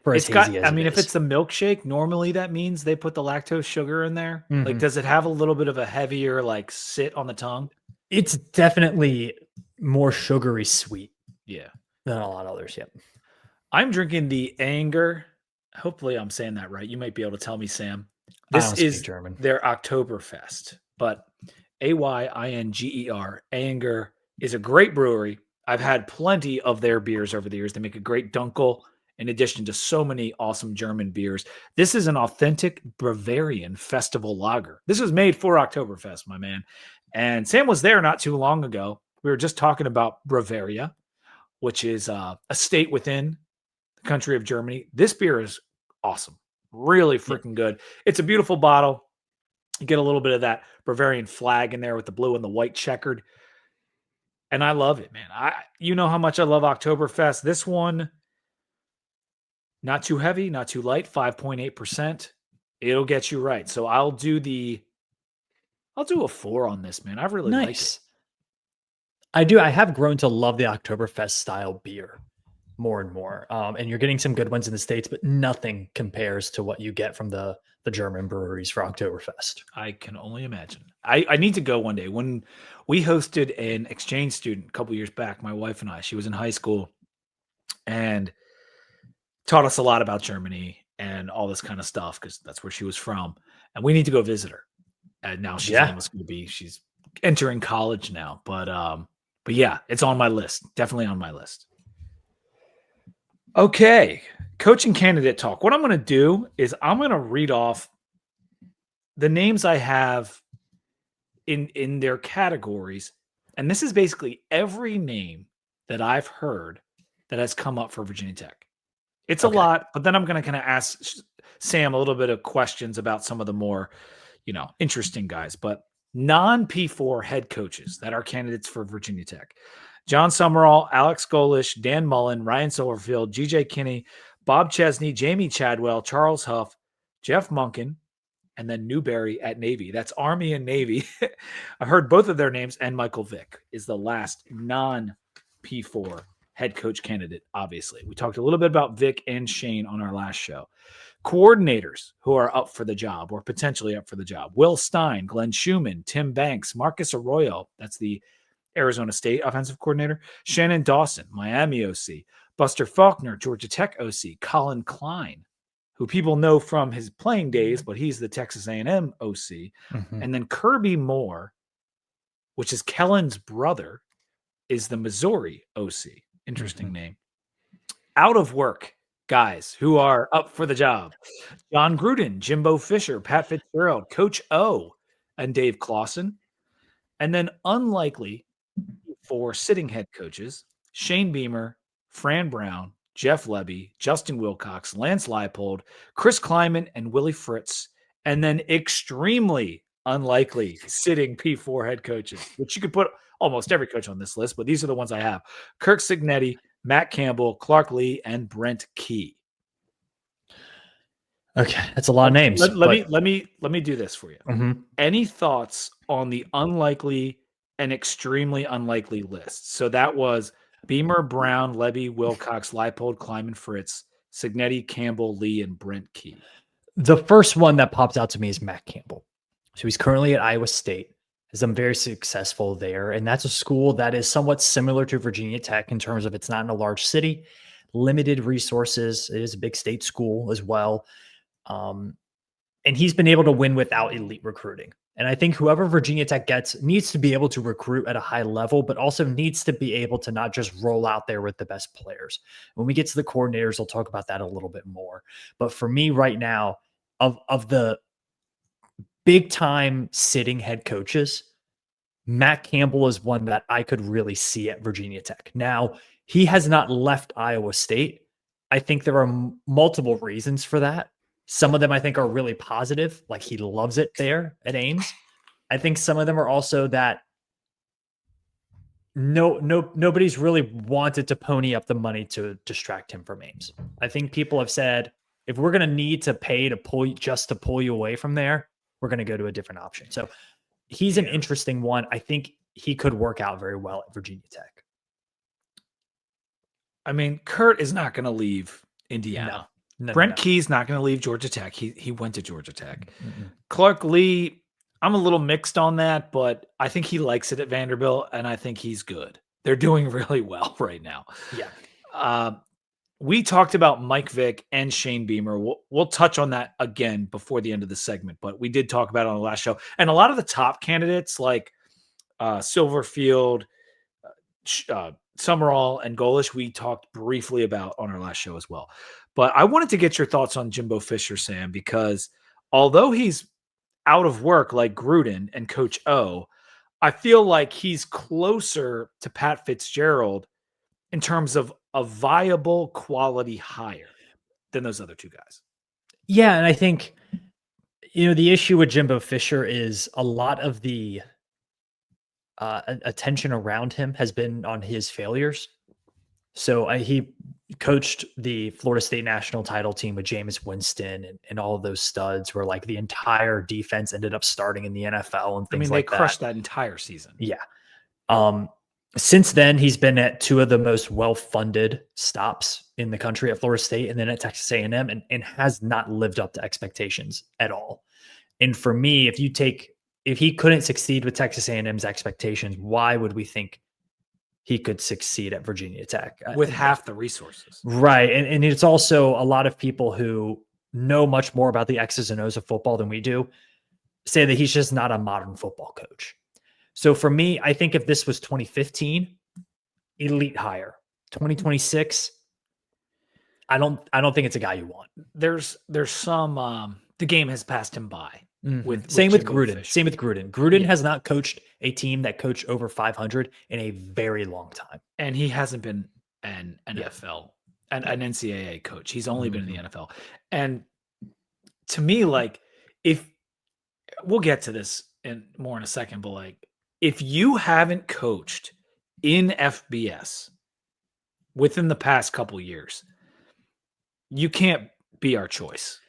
It's got. I mean, if it's a milkshake, normally that means they put the lactose sugar in there. Mm-hmm. Like, does it have a little bit of a heavier like sit on the tongue? It's definitely more sugary sweet. Yeah, than a lot of others. Yep. I'm drinking the Anger. Hopefully, I'm saying that right. You might be able to tell me, Sam. This is German. Their Oktoberfest, but Ayinger. Anger is a great brewery. I've had plenty of their beers over the years. They make a great Dunkel in addition to so many awesome German beers. This is an authentic Bavarian festival lager. This was made for Oktoberfest, my man. And Sam was there not too long ago. We were just talking about Bavaria, which is a state within the country of Germany. This beer is awesome. Really freaking good. It's a beautiful bottle. You get a little bit of that Bavarian flag in there with the blue and the white checkered. And I love it, man. You know how much I love Oktoberfest. This one, not too heavy, not too light, 5.8%. It'll get you right. So I'll do a 4 on this, man. I really like it. I have grown to love the Oktoberfest style beer more and more. And you're getting some good ones in the States, but nothing compares to what you get from the German breweries for Oktoberfest. I can only imagine. I need to go one day. When we hosted an exchange student a couple years back, my wife and I, she was in high school and taught us a lot about Germany and all this kind of stuff because that's where she was from. And we need to go visit her. And now she's almost going to be, she's entering college now. But yeah, it's on my list. Definitely on my list. Okay. Coaching candidate talk. What I'm going to do is I'm going to read off the names I have in their categories. And this is basically every name that I've heard that has come up for Virginia Tech. It's a lot, but then I'm going to kind of ask Sam a little bit of questions about some of the more, interesting guys, but non-P4 head coaches that are candidates for Virginia Tech. John Summerall, Alex Golish, Dan Mullen, Ryan Silverfield, GJ Kinney, Bob Chesney, Jamie Chadwell, Charles Huff, Jeff Munkin, and then Newberry at Navy. That's Army and Navy. I heard both of their names, and Michael Vick is the last non-P4 head coach candidate, obviously. We talked a little bit about Vic and Shane on our last show. Coordinators who are up for the job or potentially up for the job. Will Stein, Glenn Schumann, Tim Banks, Marcus Arroyo, that's the Arizona State offensive coordinator, Shannon Dawson, Miami OC, Buster Faulkner, Georgia Tech OC, Colin Klein, who people know from his playing days, but he's the Texas A&M OC, and then Kirby Moore, which is Kellen's brother, is the Missouri OC. Interesting name. Out of work guys who are up for the job. John Gruden, Jimbo Fisher, Pat Fitzgerald, Coach O, and Dave Clawson. And then unlikely for sitting head coaches, Shane Beamer, Fran Brown, Jeff Lebby, Justin Wilcox, Lance Leipold, Chris Kleiman, and Willie Fritz. And then extremely unlikely sitting P4 head coaches, which you could put almost every coach on this list, but these are the ones I have. Kirk Signetti, Matt Campbell, Clark Lee, and Brent Key. Okay, that's a lot of names. Let me do this for you. Any thoughts on the unlikely and extremely unlikely list? So that was Beamer, Brown, Lebby, Wilcox, Leipold, Kleiman, Fritz, Signetti, Campbell, Lee, and Brent Key. The first one that pops out to me is Matt Campbell. So he's currently at Iowa State. I'm very successful there. And that's a school that is somewhat similar to Virginia Tech in terms of it's not in a large city, limited resources. It is a big state school as well. And he's been able to win without elite recruiting. And I think whoever Virginia Tech gets needs to be able to recruit at a high level, but also needs to be able to not just roll out there with the best players. When we get to the coordinators, we'll talk about that a little bit more. But for me right now, of the big time sitting head coaches, Matt Campbell is one that I could really see at Virginia Tech. Now, he has not left Iowa State. I think there are multiple reasons for that. Some of them I think are really positive, like he loves it there at Ames. I think some of them are also that nobody's really wanted to pony up the money to distract him from Ames. I think people have said, if we're going to need to pay to pull you away from there, we're going to go to a different option. So he's an interesting one. I think he could work out very well at Virginia Tech. I mean, Kurt is not going to leave Indiana. No, Brent Key's not going to leave Georgia Tech. He went to Georgia Tech. Clark Lee, I'm a little mixed on that, but I think he likes it at Vanderbilt, and I think he's good. They're doing really well right now. Yeah. We talked about Mike Vick and Shane Beamer. We'll touch on that again before the end of the segment, but we did talk about it on the last show. And a lot of the top candidates like Silverfield, Summerall, and Golish, we talked briefly about on our last show as well. But I wanted to get your thoughts on Jimbo Fisher, Sam, because although he's out of work like Gruden and Coach O, I feel like he's closer to Pat Fitzgerald in terms of a viable quality hire than those other two guys. Yeah, and I think, the issue with Jimbo Fisher is a lot of the attention around him has been on his failures. So he coached the Florida State national title team with Jameis Winston and all of those studs where like the entire defense ended up starting in the NFL and things like that. They crushed that entire season. Yeah. Since then, he's been at two of the most well-funded stops in the country at Florida State and then at Texas A&M and has not lived up to expectations at all. And for me, if he couldn't succeed with Texas A&M's expectations, why would we think he could succeed at Virginia Tech? With half the resources. Right. And it's also a lot of people who know much more about the X's and O's of football than we do say that he's just not a modern football coach. So for me, I think if this was 2015, elite hire. 2026, I don't think it's a guy you want. There's some the game has passed him by. Same with Gruden. Gruden has not coached a team that coached over 500 in a very long time. And he hasn't been an NFL, an NCAA coach. He's only been in the NFL. And to me, like, if we'll get to this more in a second, but like, if you haven't coached in FBS within the past couple years, you can't be our choice.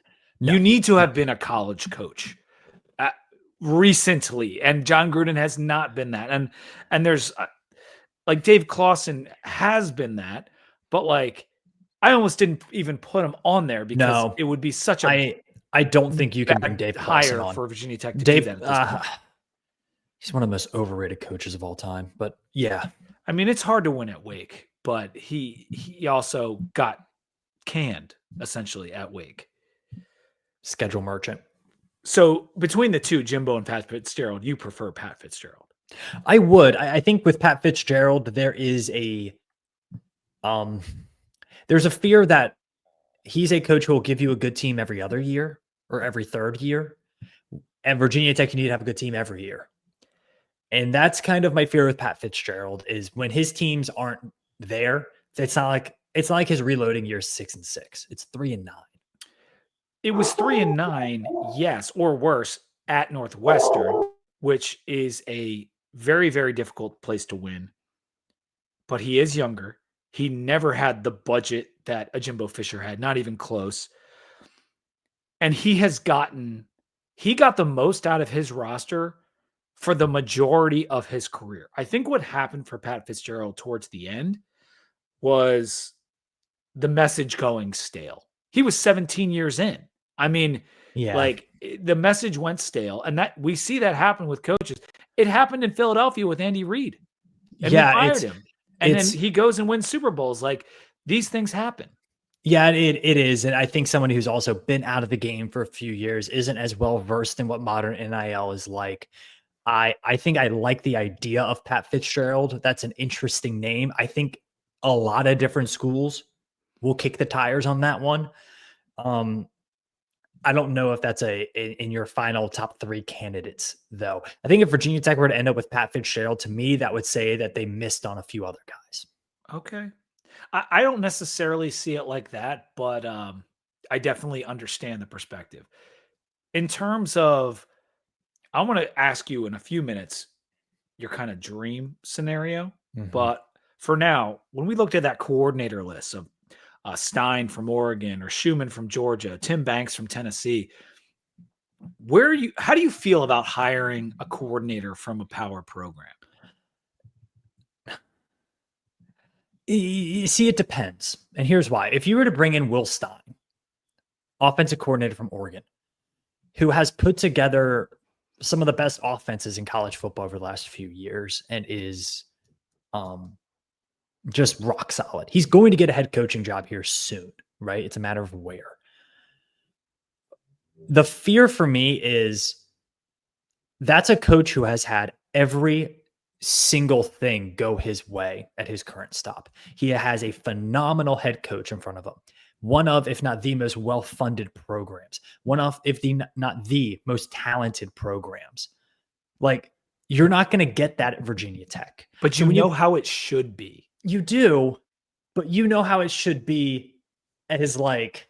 No. You need to have been a college coach recently, and John Gruden has not been that. And there's like Dave Clawson has been that, but like I almost didn't even put him on there because it would be such a. I don't think you can bring Dave Clawson on for Virginia Tech to do that. He's one of the most overrated coaches of all time. But yeah, I mean it's hard to win at Wake, but he also got canned essentially at Wake. Schedule merchant. So between the two, Jimbo and Pat Fitzgerald, you prefer Pat Fitzgerald? I would. I think with Pat Fitzgerald, there is there's a fear that he's a coach who will give you a good team every other year or every third year. And Virginia Tech, you need to have a good team every year. And that's kind of my fear with Pat Fitzgerald is when his teams aren't there, it's not like his reloading year 6-6. It's 3-9. It was 3-9, yes, or worse at Northwestern, which is a very, very difficult place to win. But he is younger. He never had the budget that a Jimbo Fisher had, not even close. And he got the most out of his roster for the majority of his career. I think what happened for Pat Fitzgerald towards the end was the message going stale. He was 17 years in. I mean, like the message went stale, and that we see that happen with coaches. It happened in Philadelphia with Andy Reid. And they fired him. And then he goes and wins Super Bowls. Like these things happen. Yeah, it is. And I think someone who's also been out of the game for a few years isn't as well versed in what modern NIL is like. I think I like the idea of Pat Fitzgerald. That's an interesting name. I think a lot of different schools will kick the tires on that one. I don't know if that's in your final top three candidates, though. I think if Virginia Tech were to end up with Pat Fitzgerald, to me, that would say that they missed on a few other guys. Okay. I don't necessarily see it like that, but I definitely understand the perspective. In terms of, I want to ask you in a few minutes your kind of dream scenario. But for now, when we looked at that coordinator list of Stein from Oregon or Schumann from Georgia, Tim Banks from Tennessee, how do you feel about hiring a coordinator from a power program? You see, it depends. And here's why. If you were to bring in Will Stein, offensive coordinator from Oregon, who has put together some of the best offenses in college football over the last few years and is just rock solid. He's going to get a head coaching job here soon, right? It's a matter of where. The fear for me is that's a coach who has had every single thing go his way at his current stop. He has a phenomenal head coach in front of him. One of, if not the most well-funded programs. One of, if not the most talented programs. Like, you're not going to get that at Virginia Tech. But you know how it should be. You do, but you know how it should be as like,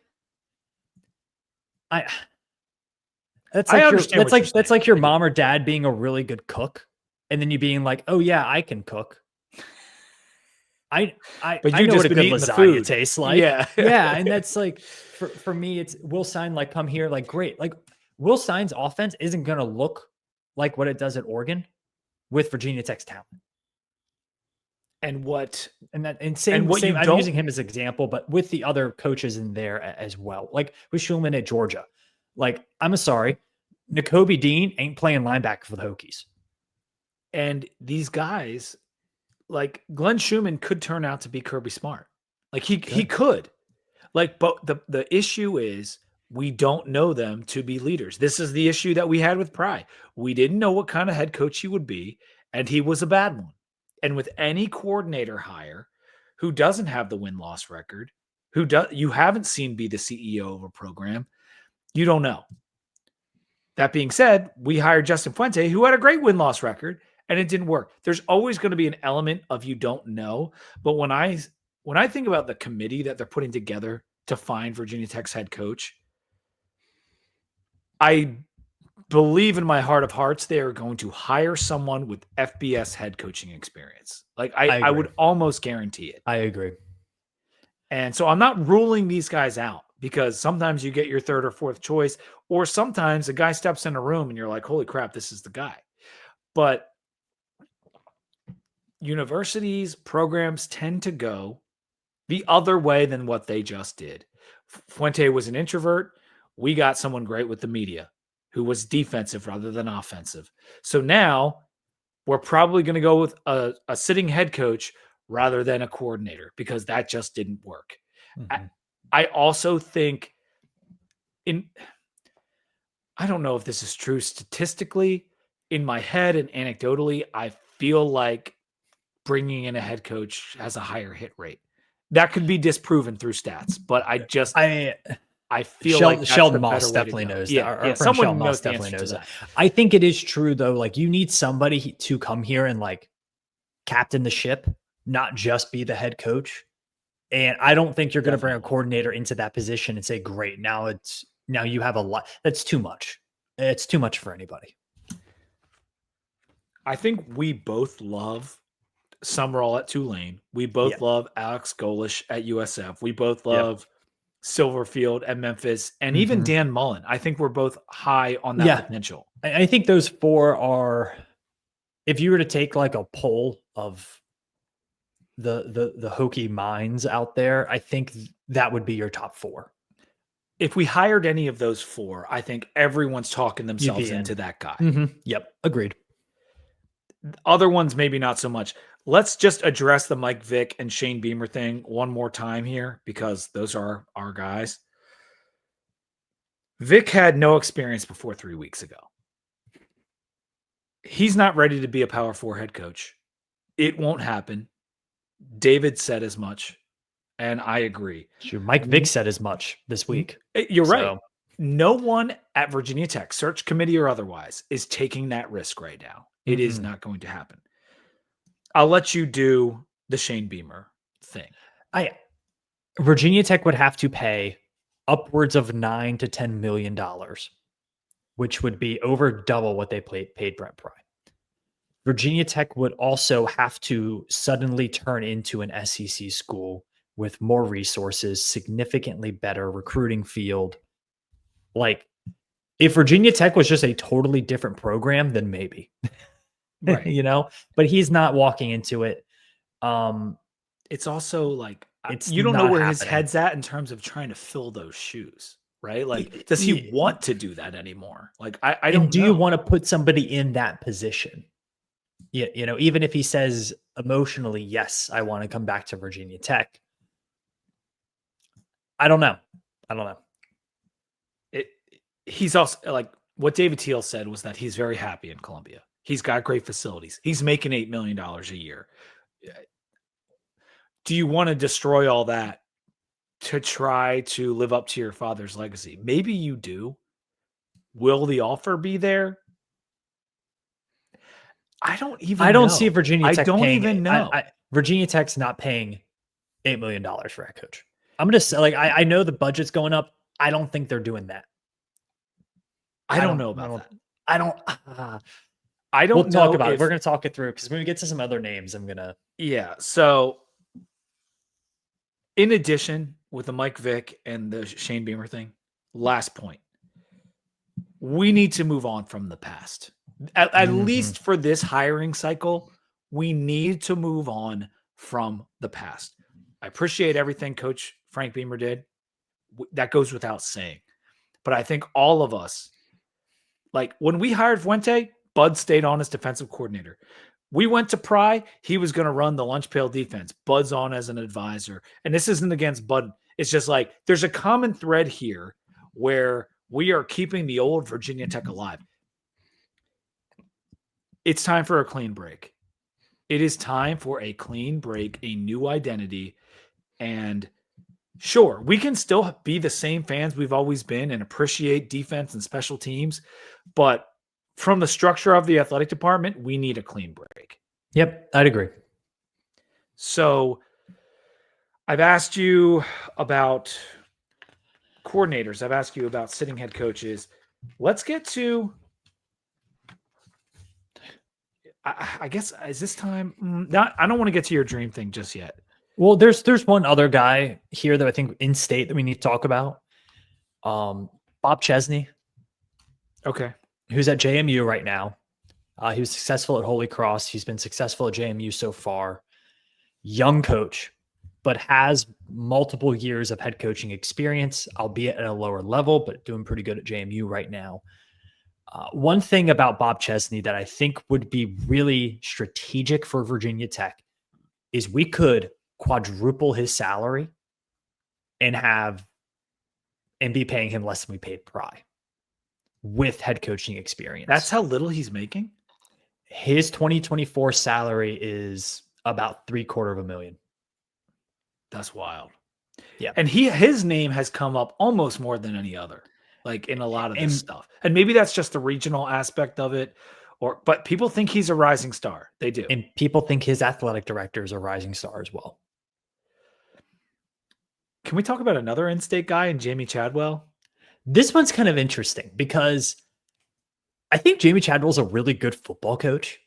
that's like your mom or dad being a really good cook, and then you being like, "Oh yeah, I can cook." But I know what a good lasagna tastes like. Yeah, yeah, and that's like for me, it's Will Stein. Like, come here, like, great. Like, Will Stein's offense isn't going to look like what it does at Oregon with Virginia Tech's talent. I'm using him as an example, but with the other coaches in there as well, like with Schulman at Georgia. Like, I'm sorry, Nakobe Dean ain't playing linebacker for the Hokies. And these guys, like Glenn Schumann, could turn out to be Kirby Smart. Like he could. Like, but the issue is we don't know them to be leaders. This is the issue that we had with Pry. We didn't know what kind of head coach he would be, and he was a bad one. And with any coordinator hire who doesn't have the win-loss record, you haven't seen be the CEO of a program, you don't know. That being said, we hired Justin Fuente, who had a great win-loss record, and it didn't work. There's always going to be an element of you don't know. But when I think about the committee that they're putting together to find Virginia Tech's head coach, I believe in my heart of hearts they are going to hire someone with FBS head coaching experience. Like I would almost guarantee it. I agree. And so I'm not ruling these guys out, because sometimes you get your third or fourth choice, or sometimes a guy steps in a room and you're like, holy crap, this is the guy. But universities, programs tend to go the other way than what they just did. Fuente was an introvert. We got someone great with the media who was defensive rather than offensive. So now we're probably going to go with a sitting head coach rather than a coordinator, because that just didn't work. I also think I don't know if this is true statistically. In my head and anecdotally, I feel like bringing in a head coach has a higher hit rate. That could be disproven through stats, but I feel like Sheldon Moss definitely knows that. Someone knows definitely knows that. I think it is true though. Like, you need somebody to come here and like captain the ship, not just be the head coach. And I don't think you're going to bring a coordinator into that position and say, great, now you have a lot. That's too much. It's too much for anybody. I think we both love Summerall at Tulane. We both love Alex Golish at USF. We both love Silverfield at Memphis, and even Dan Mullen. I think we're both high on that potential. I think those four are, if you were to take like a poll of the Hokie minds out there, I think that would be your top four. If we hired any of those four, I think everyone's talking themselves into that guy. Yep. Agreed. Other ones, maybe not so much. Let's just address the Mike Vick and Shane Beamer thing one more time here, because those are our guys. Vick had no experience before 3 weeks ago. He's not ready to be a Power 4 head coach. It won't happen. David said as much, and I agree. Sure, Mike Vick said as much this week. You're right. No one at Virginia Tech, search committee or otherwise, is taking that risk right now. It is not going to happen. I'll let you do the Shane Beamer thing. Virginia Tech would have to pay upwards of $9 to $10 million, which would be over double what they paid Brent Pry. Virginia Tech would also have to suddenly turn into an SEC school with more resources, significantly better recruiting field. Like, if Virginia Tech was just a totally different program, then maybe, Right. you know, but he's not walking into it. It's also like, It's you don't know not where his happening. head's at in terms of trying to fill those shoes, right? Like, does he want to do that anymore? Like, I don't know. Do you want to put somebody in that position? Yeah, you know, even if he says emotionally, yes, I want to come back to Virginia Tech. I don't know. He's also like, what David Teel said was that he's very happy in Columbia. He's got great facilities. He's making $8 million a year. Do you want to destroy all that to try to live up to your father's legacy? Maybe you do. Will the offer be there? I don't know. See Virginia Tech. I don't paying, even know. Virginia Tech's not paying $8 million for a coach. I'm going to say, like, I know the budget's going up. I don't think they're doing that. I don't know about that. I don't we'll talk about it. We're going to talk it through because when we get to some other names, I'm going to. Yeah. So, in addition, with the Mike Vick and the Shane Beamer thing, last point, we need to move on from the past. At least for this hiring cycle, we need to move on from the past. I appreciate everything Coach Frank Beamer did. That goes without saying. But I think all of us, like when we hired Fuente, Bud stayed on as defensive coordinator. We went to Pry. He was going to run the lunch pail defense. Bud's on as an advisor. And this isn't against Bud. It's just like there's a common thread here where we are keeping the old Virginia Tech alive. It's time for a clean break. It is time for a clean break, a new identity. And sure, we can still be the same fans we've always been and appreciate defense and special teams. But from the structure of the athletic department, we need a clean break. Yep, I'd agree. So I've asked you about coordinators. I've asked you about sitting head coaches. Let's get to, I guess, is this time? I don't want to get to your dream thing just yet. Well, there's one other guy here that I think in state that we need to talk about. Bob Chesney. Okay. Who's at JMU right now. He was successful at Holy Cross. He's been successful at JMU so far. Young coach, but has multiple years of head coaching experience, albeit at a lower level, but doing pretty good at JMU right now. One thing about Bob Chesney that I think would be really strategic for Virginia Tech is we could quadruple his salary and be paying him less than we paid Pry with head coaching experience. That's how little he's making? His 2024 salary is about $750,000. That's wild. Yeah. And his name has come up almost more than any other, like in a lot of this stuff. And maybe that's just the regional aspect of it. But people think he's a rising star. They do. And people think his athletic director is a rising star as well. Can we talk about another in-state guy in Jamie Chadwell? This one's kind of interesting because I think Jamie Chadwell's a really good football coach.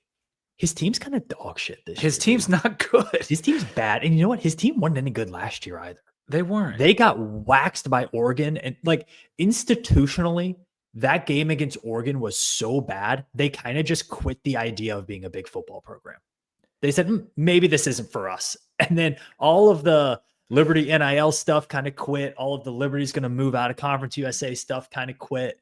His team's kind of dog shit this year. His team's not good. His team's bad. And you know what? His team wasn't any good last year either. They weren't. They got waxed by Oregon. And like institutionally, that game against Oregon was so bad, they kind of just quit the idea of being a big football program. They said, maybe this isn't for us. And then all of the Liberty NIL stuff kind of quit. All of the Liberty's going to move out of Conference USA stuff kind of quit.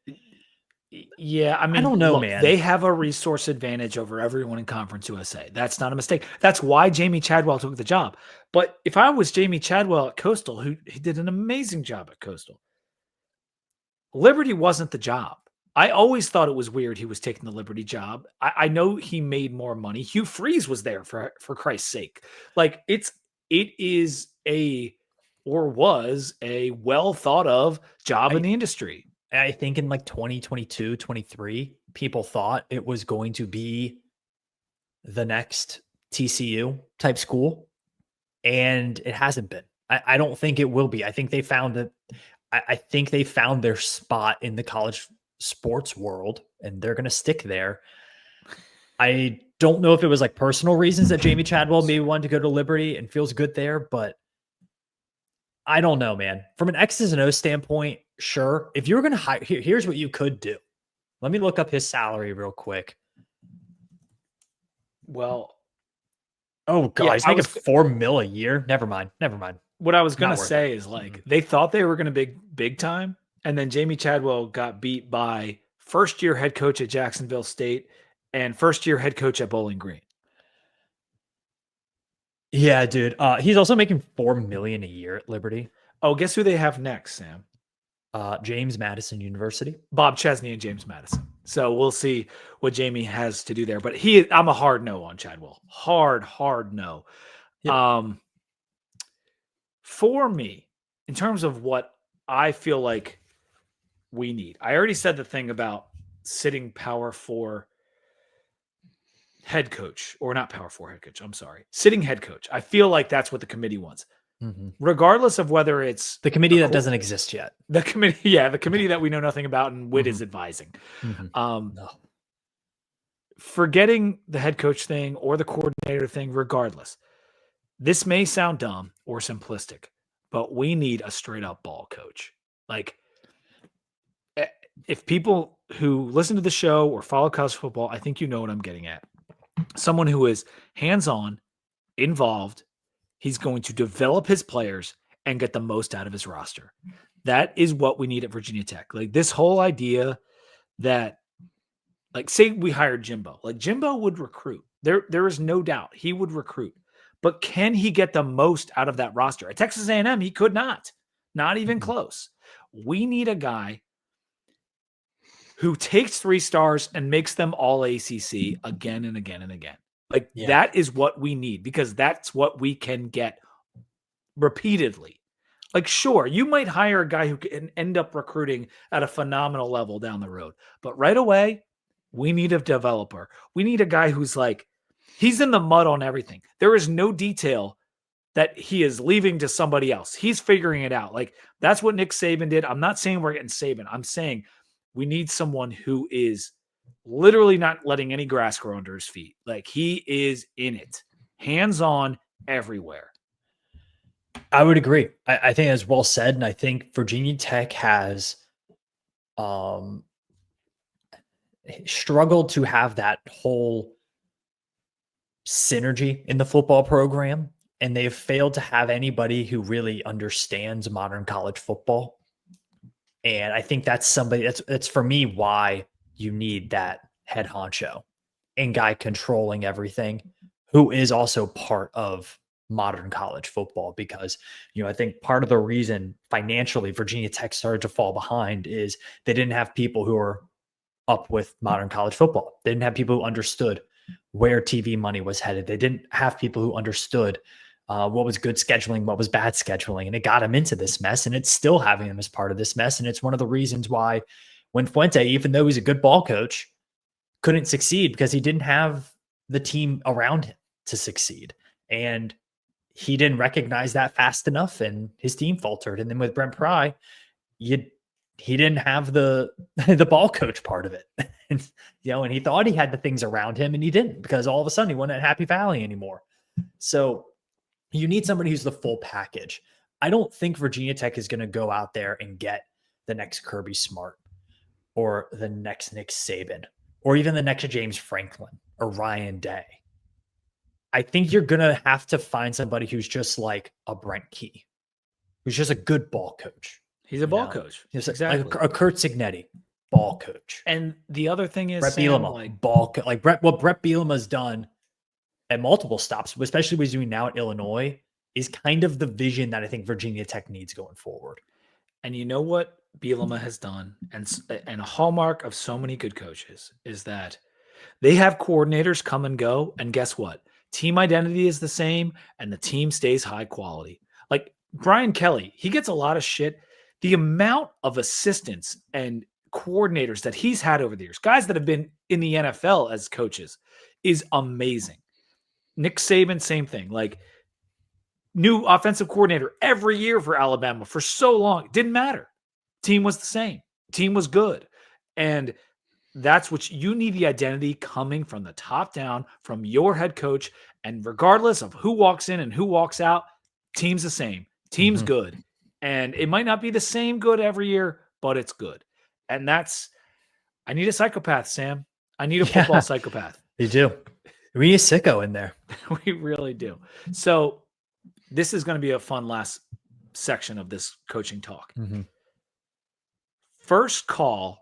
Yeah, I mean, I don't know, look, man. They have a resource advantage over everyone in Conference USA. That's not a mistake. That's why Jamie Chadwell took the job. But if I was Jamie Chadwell at Coastal, he did an amazing job at Coastal, Liberty wasn't the job. I always thought it was weird he was taking the Liberty job. I know he made more money. Hugh Freeze was there for Christ's sake. Like it is was a well thought of job in the industry. I think in like 2022, 23, people thought it was going to be the next TCU type school, and it hasn't been. I don't think it will be. I think they found that I think they found their spot in the college sports world, and they're going to stick there. I don't know if it was like personal reasons that Jamie Chadwell maybe wanted to go to Liberty and feels good there, but I don't know, man. From an X's and O's standpoint, sure. If you were going to hire, here's what you could do. Let me look up his salary real quick. Well, oh god, he's making $4 million a year. Never mind. What I was going to say is like they thought they were going to big time, and then Jamie Chadwell got beat by first-year head coach at Jacksonville State and first-year head coach at Bowling Green. Yeah, dude. He's also making $4 million a year at Liberty. Oh, guess who they have next, Sam? James Madison University. Bob Chesney and James Madison. So we'll see what Jamie has to do there. But I'm a hard no on Chadwell. Hard no. Yep. For me, in terms of what I feel like we need, I already said the thing about sitting power for head coach, or not power for head coach. I'm sorry. Sitting head coach. I feel like that's what the committee wants. Mm-hmm. Regardless of whether it's the committee that doesn't exist yet. The committee that we know nothing about and Whit is advising. Mm-hmm. Forgetting the head coach thing or the coordinator thing, regardless. This may sound dumb or simplistic, but we need a straight up ball coach. Like, if people who listen to the show or follow college football, I think you know what I'm getting at. Someone who is hands-on, involved. He's going to develop his players and get the most out of his roster. That is what we need at Virginia Tech. Like this whole idea that, like, say we hired Jimbo. Like Jimbo would recruit. There is no doubt he would recruit. But can he get the most out of that roster? At Texas A&M, he could not. Not even close. We need a guy who takes 3 stars and makes them all ACC again and again and again. Like that is what we need because that's what we can get repeatedly. Like, sure, you might hire a guy who can end up recruiting at a phenomenal level down the road, but right away, we need a developer. We need a guy who's like, he's in the mud on everything. There is no detail that he is leaving to somebody else. He's figuring it out. Like, that's what Nick Saban did. I'm not saying we're getting Saban. I'm saying we need someone who is literally not letting any grass grow under his feet. Like he is in it, hands-on everywhere. I would agree. I think that's well said. And I think Virginia Tech has struggled to have that whole synergy in the football program. And they've failed to have anybody who really understands modern college football. And I think that's somebody that's for me why you need that head honcho and guy controlling everything who is also part of modern college football because, I think part of the reason financially Virginia Tech started to fall behind is they didn't have people who are up with modern college football. They didn't have people who understood where TV money was headed. They didn't have people who understood what was good scheduling, what was bad scheduling, and it got them into this mess and it's still having them as part of this mess. And it's one of the reasons why when Fuente, even though he's a good ball coach, couldn't succeed because he didn't have the team around him to succeed. And he didn't recognize that fast enough and his team faltered. And then with Brent Pry, he didn't have the ball coach part of it. And he thought he had the things around him and he didn't because all of a sudden he wasn't at Happy Valley anymore. So you need somebody who's the full package. I don't think Virginia Tech is going to go out there and get the next Kirby Smart or the next Nick Saban or even the next James Franklin or Ryan Day. I think you're going to have to find somebody who's just like a Brent Key, who's just a good ball coach. He's a ball coach. Exactly. Like a Kurt Signetti, ball coach. And the other thing is Brett Bielema, what Brett Bielema's done at multiple stops, especially what he's doing now at Illinois, is kind of the vision that I think Virginia Tech needs going forward. And you know what Bielema has done, and a hallmark of so many good coaches is that they have coordinators come and go, and guess what? Team identity is the same, and the team stays high quality. Like Brian Kelly, he gets a lot of shit. The amount of assistants and coordinators that he's had over the years, guys that have been in the NFL as coaches, is amazing. Nick Saban, same thing. Like new offensive coordinator every year for Alabama for so long. It didn't matter. Team was the same. Team was good. And that's what you need, the identity coming from the top down, from your head coach. And regardless of who walks in and who walks out, team's the same. Team's good. And it might not be the same good every year, but it's good. And I need a psychopath, Sam. I need a football psychopath. You do. We need a sicko in there. We really do. So this is going to be a fun last section of this coaching talk. First call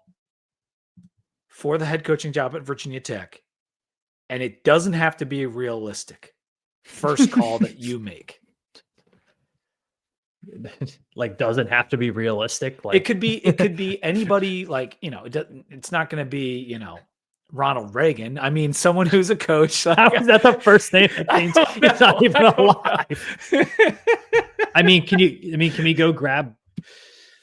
for the head coaching job at Virginia Tech, and it doesn't have to be realistic. First call that you make. Like, doesn't have to be realistic. Like, it could be anybody. Like, it's not going to be, Ronald Reagan. I mean, someone who's a coach. Like, how is that the first name? He's not even alive. I mean, can we go grab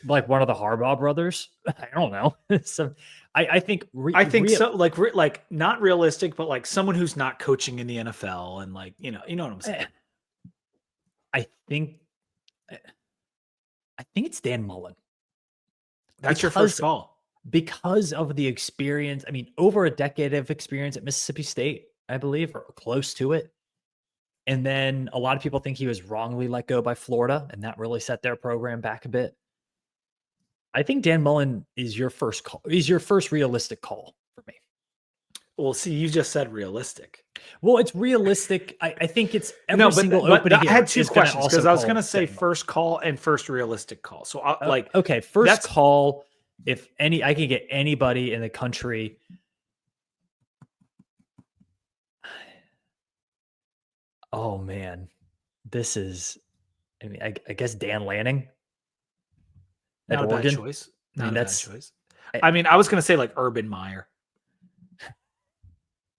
like one of the Harbaugh brothers? I don't know. So I think so. Like not realistic, but like someone who's not coaching in the NFL, and like, you know what I'm saying. I think it's Dan Mullen. That's your first call. Because of the experience. I mean, over a decade of experience at Mississippi State, I believe, or close to it. And then a lot of people think he was wrongly let go by Florida, and that really set their program back a bit. I think Dan Mullen is your first call. He's your first realistic call for me. Well, see, you just said realistic. Well, it's realistic. I think it's every single opening. I had two questions because I was going to say first call and first realistic call. So first call. If I can get anybody in the country. Oh man, this is. I mean, I guess Dan Lanning. Not a bad choice. Not a bad choice. I mean, I was going to say like Urban Meyer.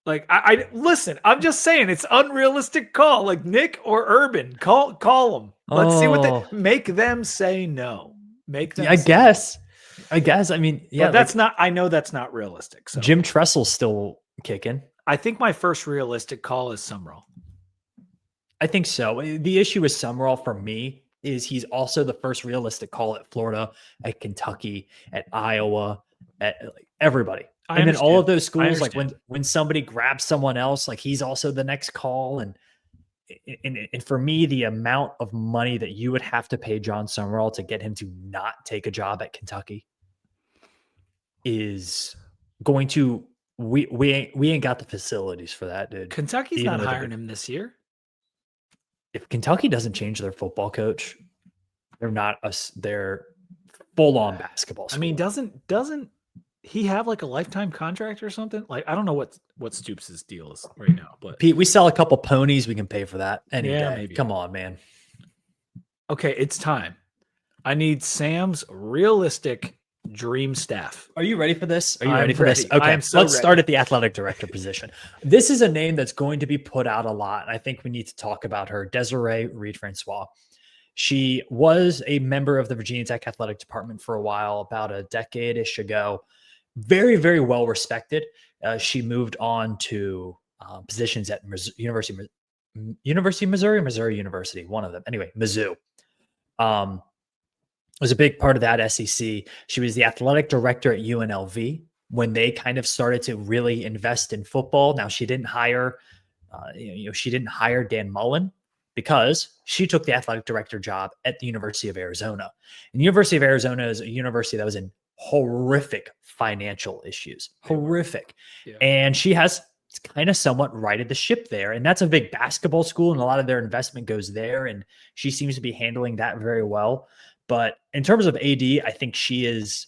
Like I listen. I'm just saying it's unrealistic call. Like Nick or Urban, call them. Let's see what they make them say no. Make them. I guess. I mean, yeah. But that's not. I know that's not realistic. So Jim Tressel's still kicking. I think my first realistic call is Summerall. I think so. The issue with Summerall for me is he's also the first realistic call at Florida, at Kentucky, at Iowa, at like everybody. And then all of those schools, like when somebody grabs someone else, like he's also the next call. And for me, the amount of money that you would have to pay John Summerall to get him to not take a job at Kentucky is going to we ain't got the facilities for that, dude. Kentucky's not hiring him this year. If Kentucky doesn't change their football coach, they're full on basketball school. I mean, doesn't he have like a lifetime contract or something? Like, I don't know what Stoops' deal is right now, but Pete, we sell a couple ponies, we can pay for that any day. Maybe. Come on, man. Okay, it's time. I need Sam's realistic dream staff. Are you ready for this? Are you ready for this? Okay, let's start at the athletic director position. This is a name that's going to be put out a lot. I think we need to talk about her, Desiree Reed-Francois. She was a member of the Virginia Tech athletic department for a while, about a decade-ish ago. Very, very well respected. She moved on to positions at University of Missouri University, one of them. Anyway, Mizzou. Was a big part of that SEC. She was the athletic director at UNLV when they kind of started to really invest in football. Now she didn't hire, she didn't hire Dan Mullen because she took the athletic director job at the University of Arizona. And the University of Arizona is a university that was in horrific financial issues, horrific. Yeah. And she has kind of somewhat righted the ship there. And that's a big basketball school, and a lot of their investment goes there. And she seems to be handling that very well. But in terms of AD, I think she's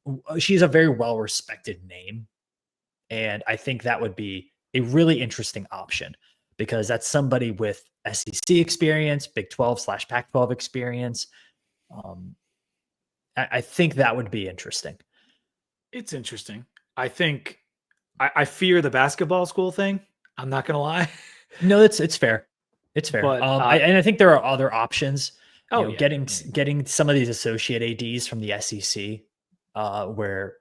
a very well-respected name. And I think that would be a really interesting option because that's somebody with SEC experience, Big 12/Pac-12 experience. I think that would be interesting. It's interesting. I think I fear the basketball school thing. I'm not going to lie. No, it's fair. It's fair. But, and I think there are other options. Getting some of these associate ADs from the SEC where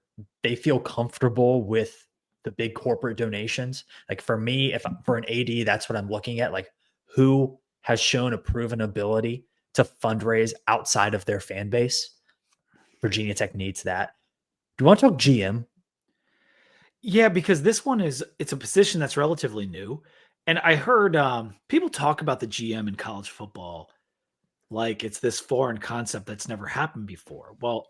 they feel comfortable with the big corporate donations. Like for me, for an AD, that's what I'm looking at. Like who has shown a proven ability to fundraise outside of their fan base. Virginia Tech needs that. Do you want to talk GM? Yeah, because this one it's a position that's relatively new. And I heard people talk about the GM in college football like it's this foreign concept that's never happened before. Well,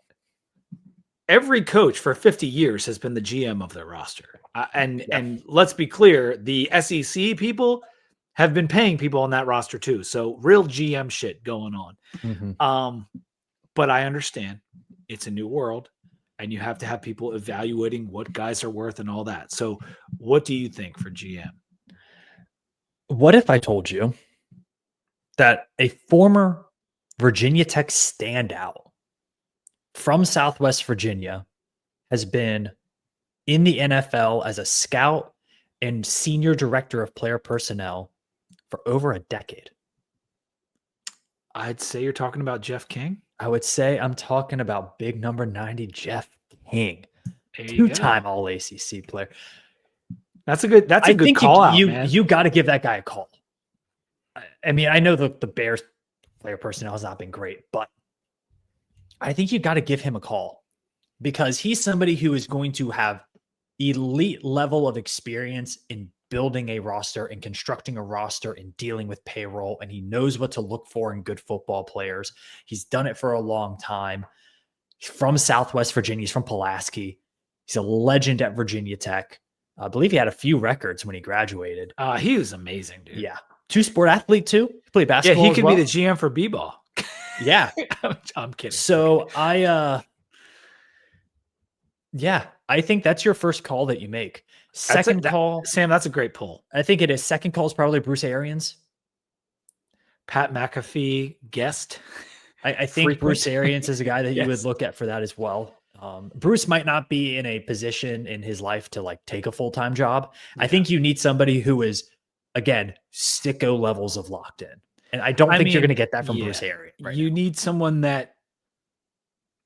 every coach for 50 years has been the GM of their roster. And let's be clear, the SEC people have been paying people on that roster too. So real GM shit going on. Mm-hmm. But I understand it's a new world and you have to have people evaluating what guys are worth and all that. So what do you think for GM? What if I told you that a former Virginia Tech standout from Southwest Virginia has been in the NFL as a scout and senior director of player personnel for over a decade? I'd say you're talking about Jeff King. I would say I'm talking about big number 90, Jeff King, two-time All ACC player. That's a good call out, man. You got to give that guy a call. I mean, I know the Bears player personnel has not been great, but I think you got to give him a call because he's somebody who is going to have elite level of experience in building a roster and constructing a roster and dealing with payroll. And he knows what to look for in good football players. He's done it for a long time. He's from Southwest Virginia. He's from Pulaski. He's a legend at Virginia Tech. I believe he had a few records when he graduated. He was amazing, dude. Yeah. Two-sport athlete too. He played basketball. Yeah, he could be the GM for b-ball. Yeah. I'm kidding. So I think that's your first call that you make. Second call. Sam, that's a great pull. I think it is. Second call is probably Bruce Arians. Pat McAfee guest. I think Bruce Arians is a guy that you would look at for that as well. Bruce might not be in a position in his life to like take a full-time job. Yeah. I think you need somebody who is, again, sicko levels of locked in. And I don't think you're going to get that from Bruce Arians. You need someone that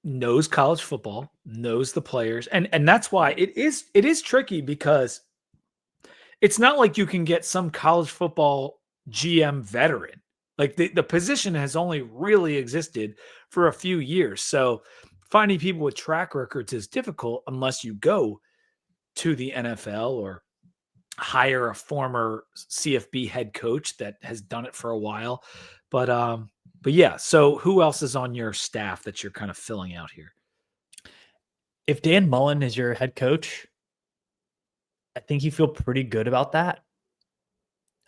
knows college football, knows the players. And that's why it is tricky because it's not like you can get some college football GM veteran. Like the position has only really existed for a few years. So finding people with track records is difficult unless you go to the NFL or hire a former CFB head coach that has done it for a while. But yeah, so who else is on your staff that you're kind of filling out here? If Dan Mullen is your head coach, I think you feel pretty good about that.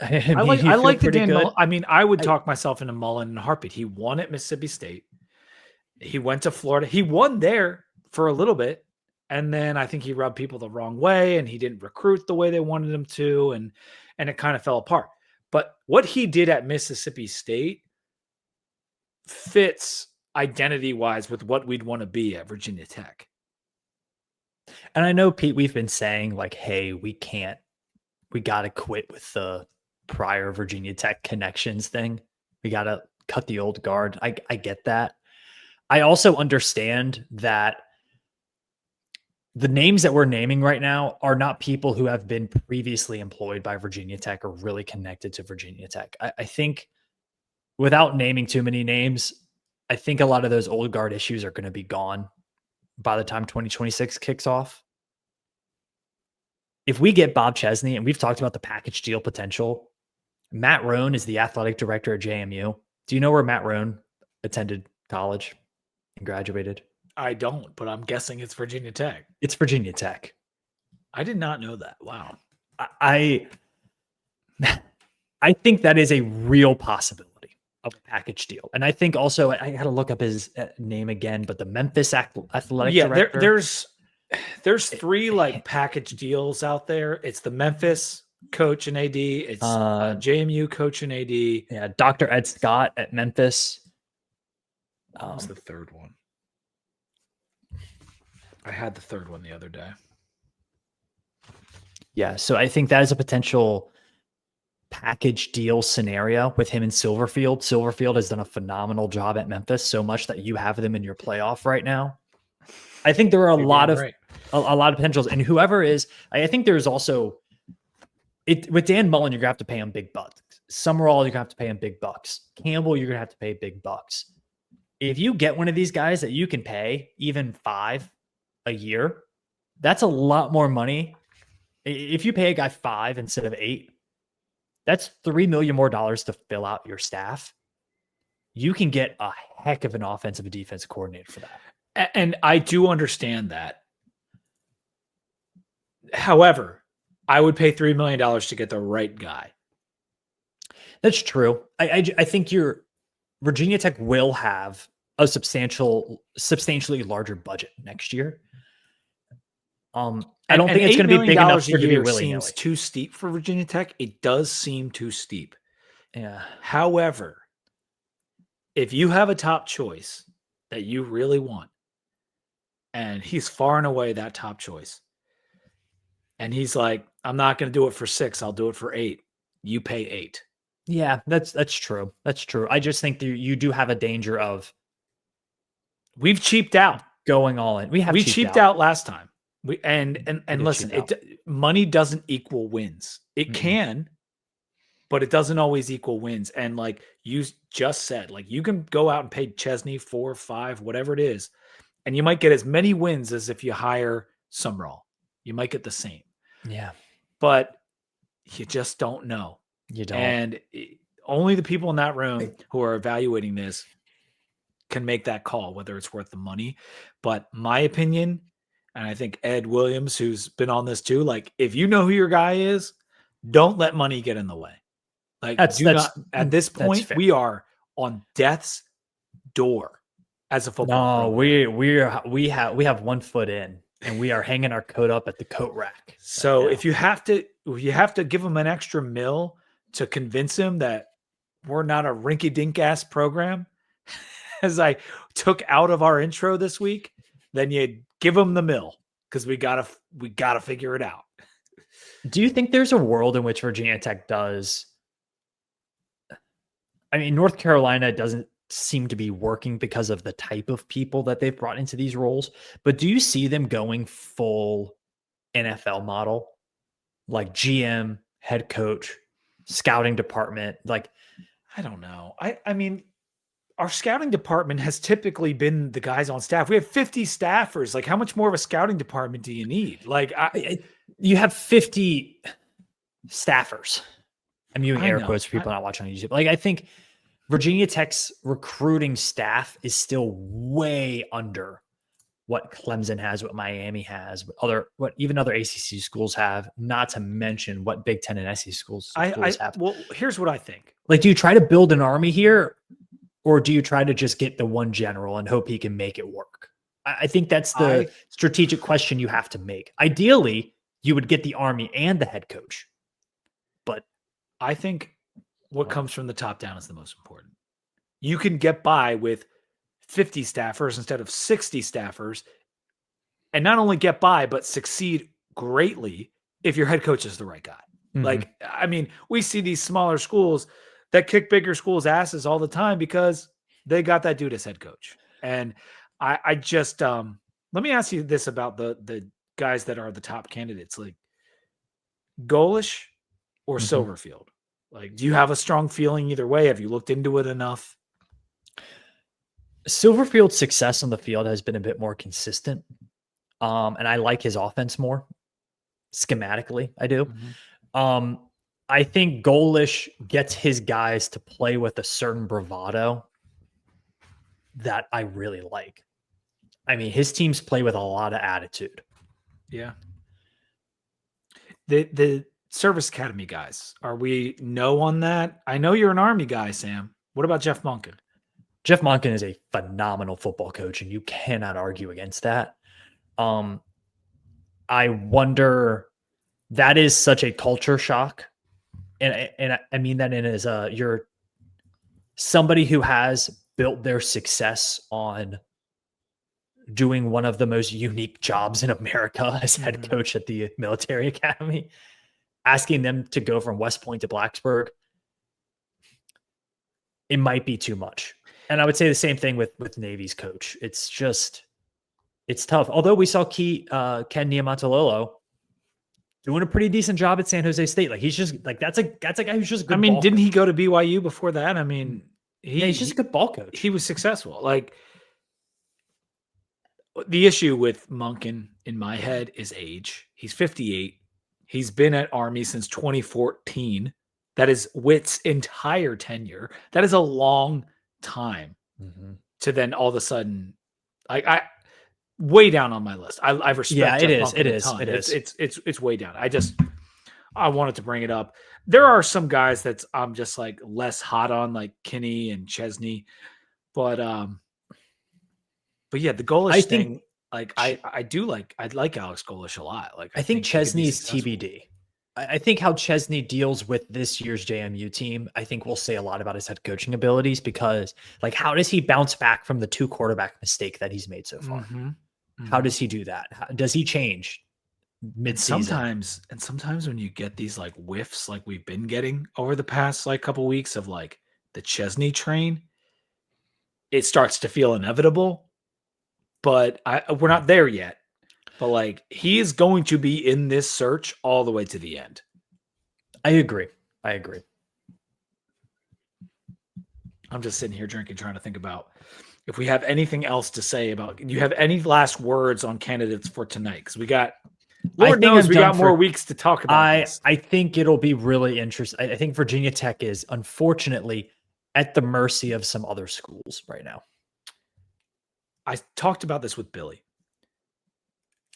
I like the Dan Mullen. I mean, I would talk myself into Mullen in a heartbeat. He won at Mississippi State. He went to Florida. He won there for a little bit. And then I think he rubbed people the wrong way and he didn't recruit the way they wanted him to. And it kind of fell apart. But what he did at Mississippi State fits identity-wise with what we'd want to be at Virginia Tech. And I know, Pete, we've been saying like, hey, we got to quit with the prior Virginia Tech connections thing. We got to cut the old guard. I get that. I also understand that the names that we're naming right now are not people who have been previously employed by Virginia Tech or really connected to Virginia Tech. I think without naming too many names, I think a lot of those old guard issues are going to be gone by the time 2026 kicks off. If we get Bob Chesney, and we've talked about the package deal potential, Matt Rohn is the athletic director at JMU. Do you know where Matt Rohn attended college and graduated? I don't, but I'm guessing it's Virginia Tech. It's Virginia Tech. I did not know that. Wow. I think that is a real possibility of a package deal. And I think also, I had to look up his name again, but the Memphis athletic director. There's three like package deals out there. It's the Memphis coach and AD. It's JMU coach and AD. Yeah, Dr. Ed Scott at Memphis. What's the third one? I had the third one the other day. Yeah, so I think that is a potential package deal scenario with him in Silverfield. Silverfield has done a phenomenal job at Memphis, so much that you have them in your playoff right now. I think there are a lot of potentials, and whoever is, I think there's also with Dan Mullen, you're gonna have to pay him big bucks. Summerall, you're gonna have to pay him big bucks. Campbell, you're gonna have to pay big bucks. if you get one of these guys that you can pay even $5 a year, that's a lot more money. If you pay a guy $5 instead of $8, that's $3 million more to fill out your staff. You can get a heck of an offensive and defensive coordinator for that. And I do understand that. However, I would pay $3 million to get the right guy. That's true. I think Virginia Tech will have a substantially larger budget next year. I don't think it's going to be big enough for it to be willy-nilly. Seems too steep for Virginia Tech. It does seem too steep. Yeah. However, if you have a top choice that you really want, and he's far and away that top choice, and he's like, I'm not going to do it for $6, I'll do it for $8. You pay $8. Yeah, that's true. That's true. I just think you do have a danger of we've cheaped out going all in. We cheaped out last time. And listen, money doesn't equal wins. It can, but it doesn't always equal wins. And like you just said, like you can go out and pay Chesney 4 or 5, whatever it is, and you might get as many wins as if you hire Sumrall. You might get the same. Yeah, but you just don't know. You don't. And only the people in that room who are evaluating this can make that call, whether it's worth the money. But my opinion, and I think Ed Williams, who's been on this too, like if you know who your guy is, don't let money get in the way. Like at this point, we are on death's door as a football. No, we have 1 foot in, and we are hanging our coat up at the coat rack. So if you have to give him an extra $1 to convince him that we're not a rinky-dink ass program, as I took out of our intro this week, then you give him the $1 because we gotta figure it out. Do you think there's a world in which Virginia Tech does? I mean, North Carolina doesn't seem to be working because of the type of people that they've brought into these roles, but do you see them going full NFL model, like GM, head coach, scouting department? Like, I don't know. I mean, our scouting department has typically been the guys on staff. We have 50 staffers. Like, how much more of a scouting department do you need? Like, you have 50 staffers. I'm using air quotes for people not watching on YouTube. Like, I think Virginia Tech's recruiting staff is still way under what Clemson has, what Miami has, what even other ACC schools have, not to mention what Big Ten and SEC schools have. Well, here's what I think. Like, do you try to build an army here, or do you try to just get the one general and hope he can make it work? I think that's the strategic question you have to make. Ideally, you would get the army and the head coach. But I think what comes from the top down is the most important. You can get by with 50 staffers instead of 60 staffers, and not only get by, but succeed greatly if your head coach is the right guy. Mm-hmm. Like, I mean, we see these smaller schools that kick bigger schools' asses all the time because they got that dude as head coach. And I just let me ask you this about the guys that are the top candidates, like Golish or Silverfield. Like, do you have a strong feeling either way? Have you looked into it enough? Silverfield's success on the field has been a bit more consistent. And I like his offense more schematically. I do. I think Golish gets his guys to play with a certain bravado that I really like. I mean, his teams play with a lot of attitude. Yeah. The Service Academy guys, are we no on that? I know you're an Army guy, Sam. What about Jeff Monken? Jeff Monken is a phenomenal football coach, and you cannot argue against that. I wonder, that is such a culture shock. And I mean that in as you're somebody who has built their success on doing one of the most unique jobs in America as head coach at the military academy, asking them to go from West Point to Blacksburg, it might be too much. And I would say the same thing with Navy's coach. It's tough. Although we saw Ken Niumatalolo doing a pretty decent job at San Jose State. Like, he's just like, that's a guy who's just good. I mean, didn't he go to BYU before that? I mean, he's just a good ball coach. He was successful. Like, the issue with Monken in my head is age. He's 58. He's been at Army since 2014. That is Whit's entire tenure. That is a long time to then all of a sudden, I way down on my list. I respect. Yeah, it Jeff is. Monken It a is. ton. It is. It's way down. I wanted to bring it up. There are some guys that I'm just like less hot on, like Kinney and Chesney, but yeah, the Golish thing. Like I like Alex Golish a lot. Like I think Chesney's TBD. I think how Chesney deals with this year's JMU team, I think will say a lot about his head coaching abilities, because like, how does he bounce back from the 2 quarterback mistake that he's made so far? How does he do that? Does he change mid-season? And sometimes when you get these like whiffs, like we've been getting over the past like couple weeks of like the Chesney train, it starts to feel inevitable. But we're not there yet. But like, he is going to be in this search all the way to the end. I agree. I'm just sitting here drinking, trying to think about if we have anything else to say about. Do you have any last words on candidates for tonight? Because we got, Lord knows, we got more weeks to talk about this. I think it'll be really interesting. I think Virginia Tech is unfortunately at the mercy of some other schools right now. I talked about this with Billy.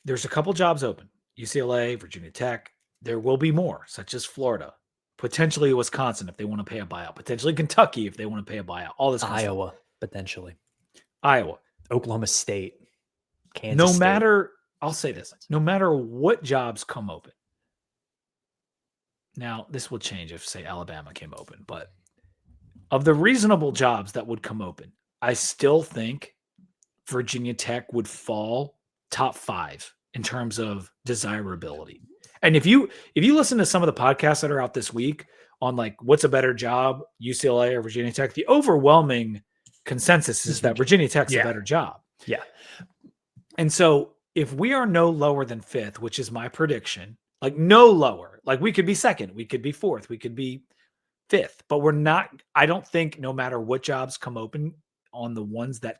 There's a couple jobs open. UCLA, Virginia Tech. There will be more, such as Florida. Potentially Wisconsin if they want to pay a buyout. Potentially Kentucky if they want to pay a buyout. All this kind of Iowa, stuff. potentially. Iowa. Oklahoma State. Kansas State. I'll say this. No matter what jobs come open. Now, this will change if, say, Alabama came open. But of the reasonable jobs that would come open, I still think Virginia Tech would fall top 5 in terms of desirability. And if you listen to some of the podcasts that are out this week on like what's a better job, UCLA or Virginia Tech, the overwhelming consensus is that Virginia Tech's a better job. Yeah. And so if we are no lower than 5th, which is my prediction, like no lower, like we could be 2nd, we could be 4th, we could be 5th, but we're not. I don't think no matter what jobs come open, on the ones that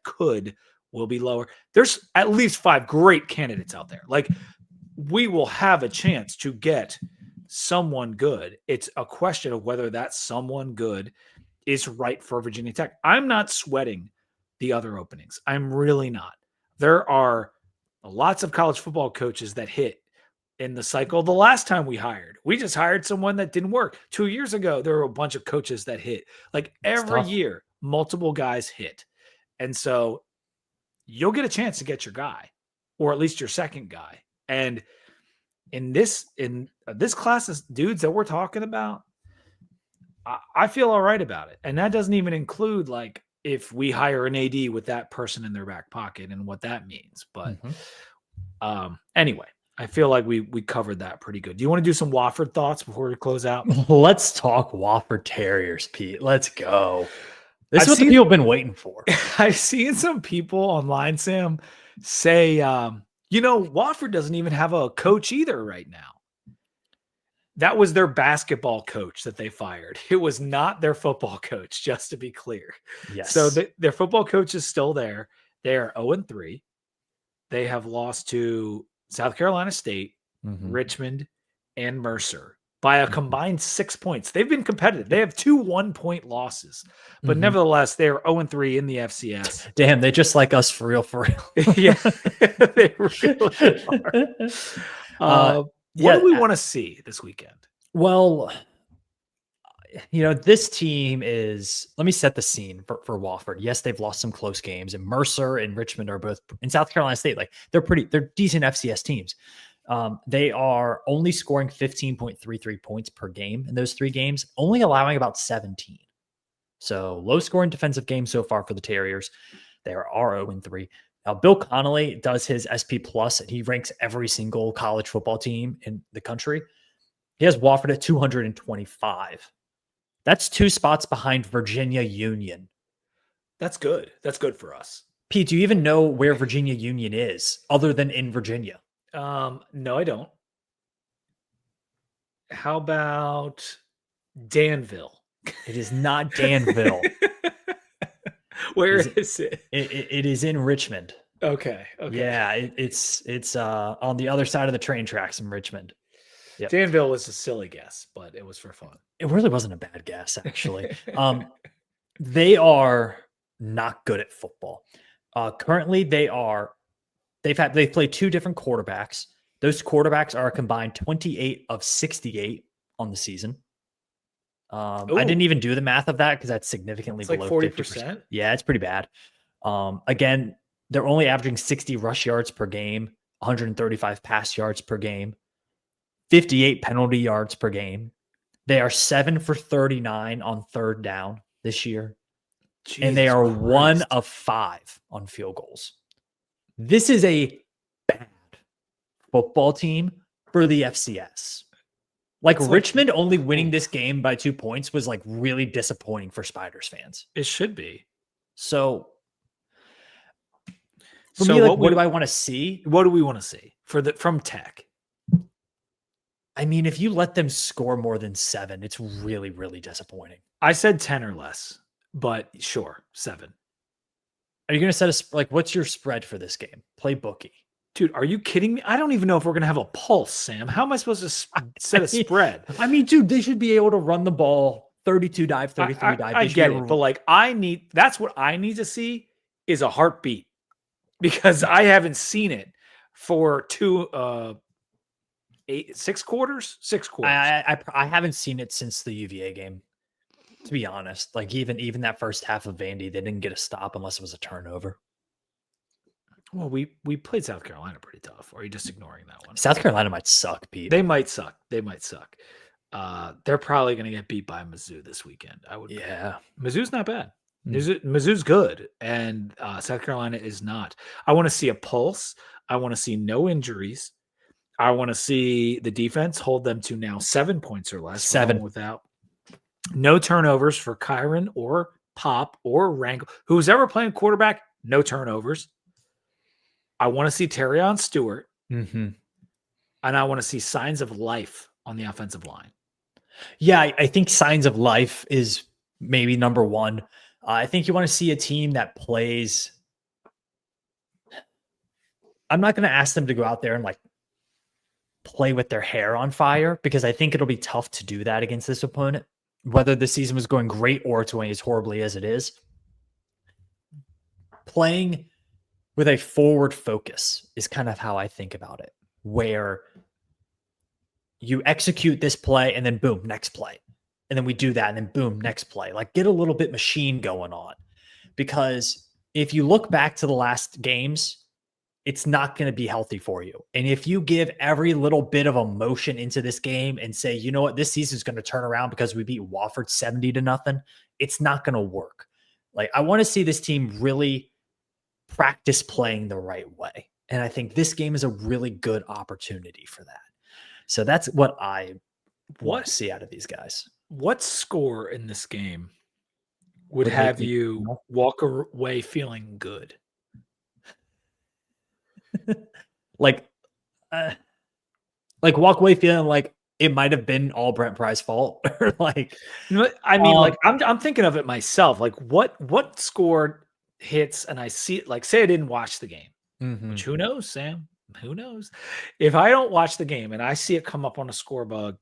will be lower. There's at least 5 great candidates out there. Like, we will have a chance to get someone good. It's a question of whether that someone good is right for Virginia Tech. I'm not sweating the other openings. I'm really not. There are lots of college football coaches that hit in the cycle. The last time we just hired someone that didn't work. 2 years ago, there were a bunch of coaches that hit. Like every year, multiple guys hit. And so you'll get a chance to get your guy, or at least your second guy. And in this class of dudes that we're talking about, I feel all right about it. And that doesn't even include like if we hire an AD with that person in their back pocket and what that means. But anyway, I feel like we covered that pretty good. Do you want to do some Wofford thoughts before we close out? Let's talk Wofford Terriers, Pete. Let's go. This is what the people have been waiting for. I've seen some people online, Sam, say, Wofford doesn't even have a coach either right now. That was their basketball coach that they fired. It was not their football coach, just to be clear. Yes. So their football coach is still there. They are 0-3. They have lost to South Carolina State, Richmond, and Mercer by a combined 6 points. They've been competitive. They have 2 1-point losses, but nevertheless, they are 0-3 in the FCS. Damn, they just like us for real. Yeah, they really are. What do we want to see this weekend? Well, this team is, let me set the scene for Wofford. Yes, they've lost some close games, and Mercer and Richmond are both in South Carolina State. Like they're decent FCS teams. They are only scoring 15.33 points per game in those 3 games, only allowing about 17. So low scoring defensive game so far for the Terriers. They are 0-3. Now, Bill Connolly does his SP Plus, and he ranks every single college football team in the country. He has Wofford at 225. That's 2 spots behind Virginia Union. That's good. That's good for us. Pete, do you even know where Virginia Union is other than in Virginia? No, I don't. How about Danville? It is not Danville. Where is it? It is in Richmond. Okay. Yeah, it's on the other side of the train tracks in Richmond. Yep. Danville was a silly guess, but it was for fun. It really wasn't a bad guess, actually. They are not good at football. Currently, they've played two different quarterbacks. Those quarterbacks are a combined 28 of 68 on the season. I didn't even do the math of that because that's significantly below like 40%. Yeah, it's pretty bad. Again, they're only averaging 60 rush yards per game, 135 pass yards per game, 58 penalty yards per game. They are 7 for 39 on third down this year. And they are 1 of 5 on field goals. This is a bad football team for the FCS. Like Richmond only winning this game by 2 points was like really disappointing for Spiders fans. It should be. So for me, like, what do I want to see? What do we want to see from Tech? I mean, if you let them score more than 7, it's really, really disappointing. I said 10 or less, but sure, 7. Are you going to set what's your spread for this game? Play bookie. Dude, are you kidding me? I don't even know if we're going to have a pulse, Sam. How am I supposed to set a spread? I mean, dude, they should be able to run the ball 32 dive, 33 dive. I get it, but like that's what I need to see is a heartbeat because I haven't seen it for 6 quarters. I haven't seen it since the UVA game, to be honest. Like even that first half of Vandy, they didn't get a stop unless it was a turnover. Well, we played South Carolina pretty tough. Or are you just ignoring that one? South Carolina might suck, Pete. They might suck. They're probably going to get beat by Mizzou this weekend. Mizzou's not bad. Mizzou's good, and South Carolina is not. I want to see a pulse. I want to see no injuries. I want to see the defense hold them to now 7 points or less. 7 without no turnovers for Kyron or Pop or Wrangle. Who's ever playing quarterback, no turnovers. I want to see Terrion Stewart, and I want to see signs of life on the offensive line. Yeah, I think signs of life is maybe number one. I think you want to see a team that plays. I'm not going to ask them to go out there and like play with their hair on fire because I think it'll be tough to do that against this opponent, whether the season was going great or it's going as horribly as it is. Playing with a forward focus is kind of how I think about it, where you execute this play and then boom, next play. And then we do that and then boom, next play. Like get a little bit machine going on. Because if you look back to the last games, it's not going to be healthy for you. And if you give every little bit of emotion into this game and say, you know what, this season is going to turn around because we beat Wofford 70-0, it's not going to work. Like I want to see this team really practice playing the right way. And I think this game is a really good opportunity for that. So that's what I want to see out of these guys. What score in this game would have you walk away feeling good? like walk away feeling like it might have been all Brent Pry's fault. Or like, I mean, like I'm thinking of it myself. Like what score hits and I see it, like say I didn't watch the game, which who knows, Sam? Who knows? If I don't watch the game and I see it come up on a score bug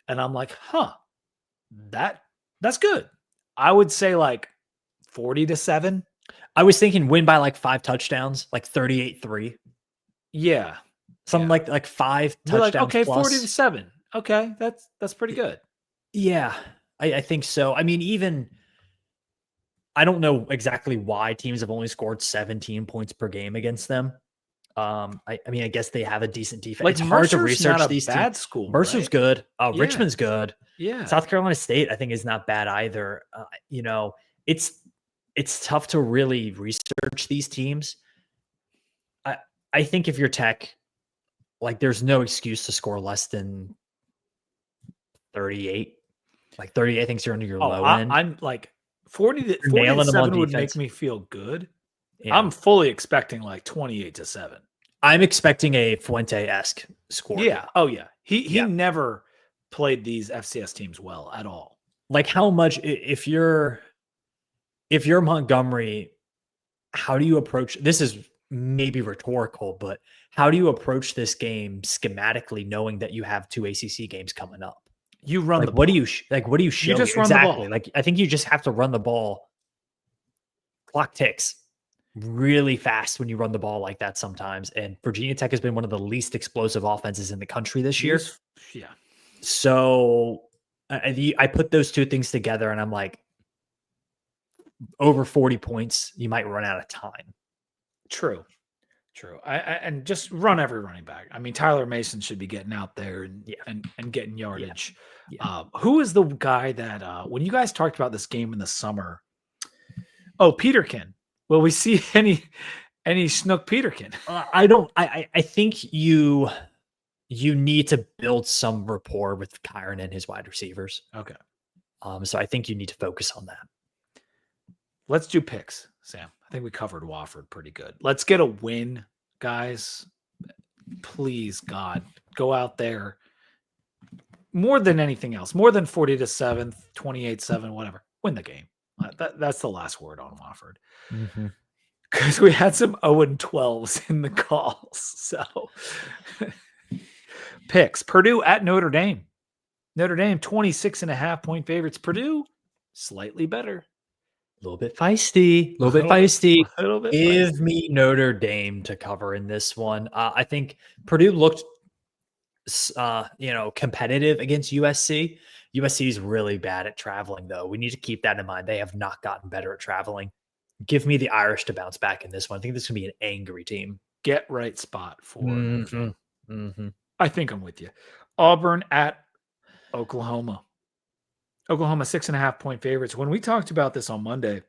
and I'm like, that's good. I would say like 40-7. I was thinking win by like 5 touchdowns, like 38-3. Yeah. Something like 5 touchdowns. Like, okay, plus. 40-7. Okay, that's pretty good. Yeah, I think so. I mean, even I don't know exactly why teams have only scored 17 points per game against them. I mean, I guess they have a decent defense. Like it's hard Mercer's to research not these bad teams. school. Mercer's right? good. Yeah. Richmond's good. Yeah. South Carolina State, I think, is not bad either. You know, it's tough to really research these teams. I think if you're Tech, like there's no excuse to score less than 38. Like 38 thinks you're under your low end. I'm like 40-7 would make me feel good. Yeah. I'm fully expecting like 28-7. I'm expecting a Fuente-esque score. Yeah. Oh yeah. He never played these FCS teams well at all. Like how much if you're if you're Montgomery, how do you approach this? Is maybe rhetorical, but how do you approach this game schematically, knowing that you have 2 ACC games coming up? You run like, the what ball. do you what do you show? You just here? run the Exactly. ball. Like, I think you just have to run the ball. Clock ticks really fast when you run the ball like that sometimes. And Virginia Tech has been one of the least explosive offenses in the country this year. Yeah. So I put those two things together, and I'm like, over 40 points, you might run out of time. True. And just run every running back. I mean, Tyler Mason should be getting out there and getting yardage. Yeah. Who is the guy that when you guys talked about this game in the summer? Oh, Peterkin. Will we see any Snook Peterkin? I think you need to build some rapport with Kyron and his wide receivers. Okay. So I think you need to focus on that. Let's do picks, Sam. I think we covered Wofford pretty good. Let's get a win, guys. Please, God, go out there. More than anything else, more than 40-7, 28-7, whatever. Win the game. That's the last word on Wofford. Because we had some 0-12s in the calls. So picks. Purdue at Notre Dame. Notre Dame, 26.5-point favorites. Purdue, slightly better. A little bit feisty. Give me Notre Dame to cover in this one. I think Purdue looked, competitive against USC. USC is really bad at traveling, though. We need to keep that in mind. They have not gotten better at traveling. Give me the Irish to bounce back in this one. I think this is going to be an angry team. Get right spot for. I think I'm with you. Auburn at Oklahoma. Oklahoma 6.5-point favorites. When we talked about this on Monday,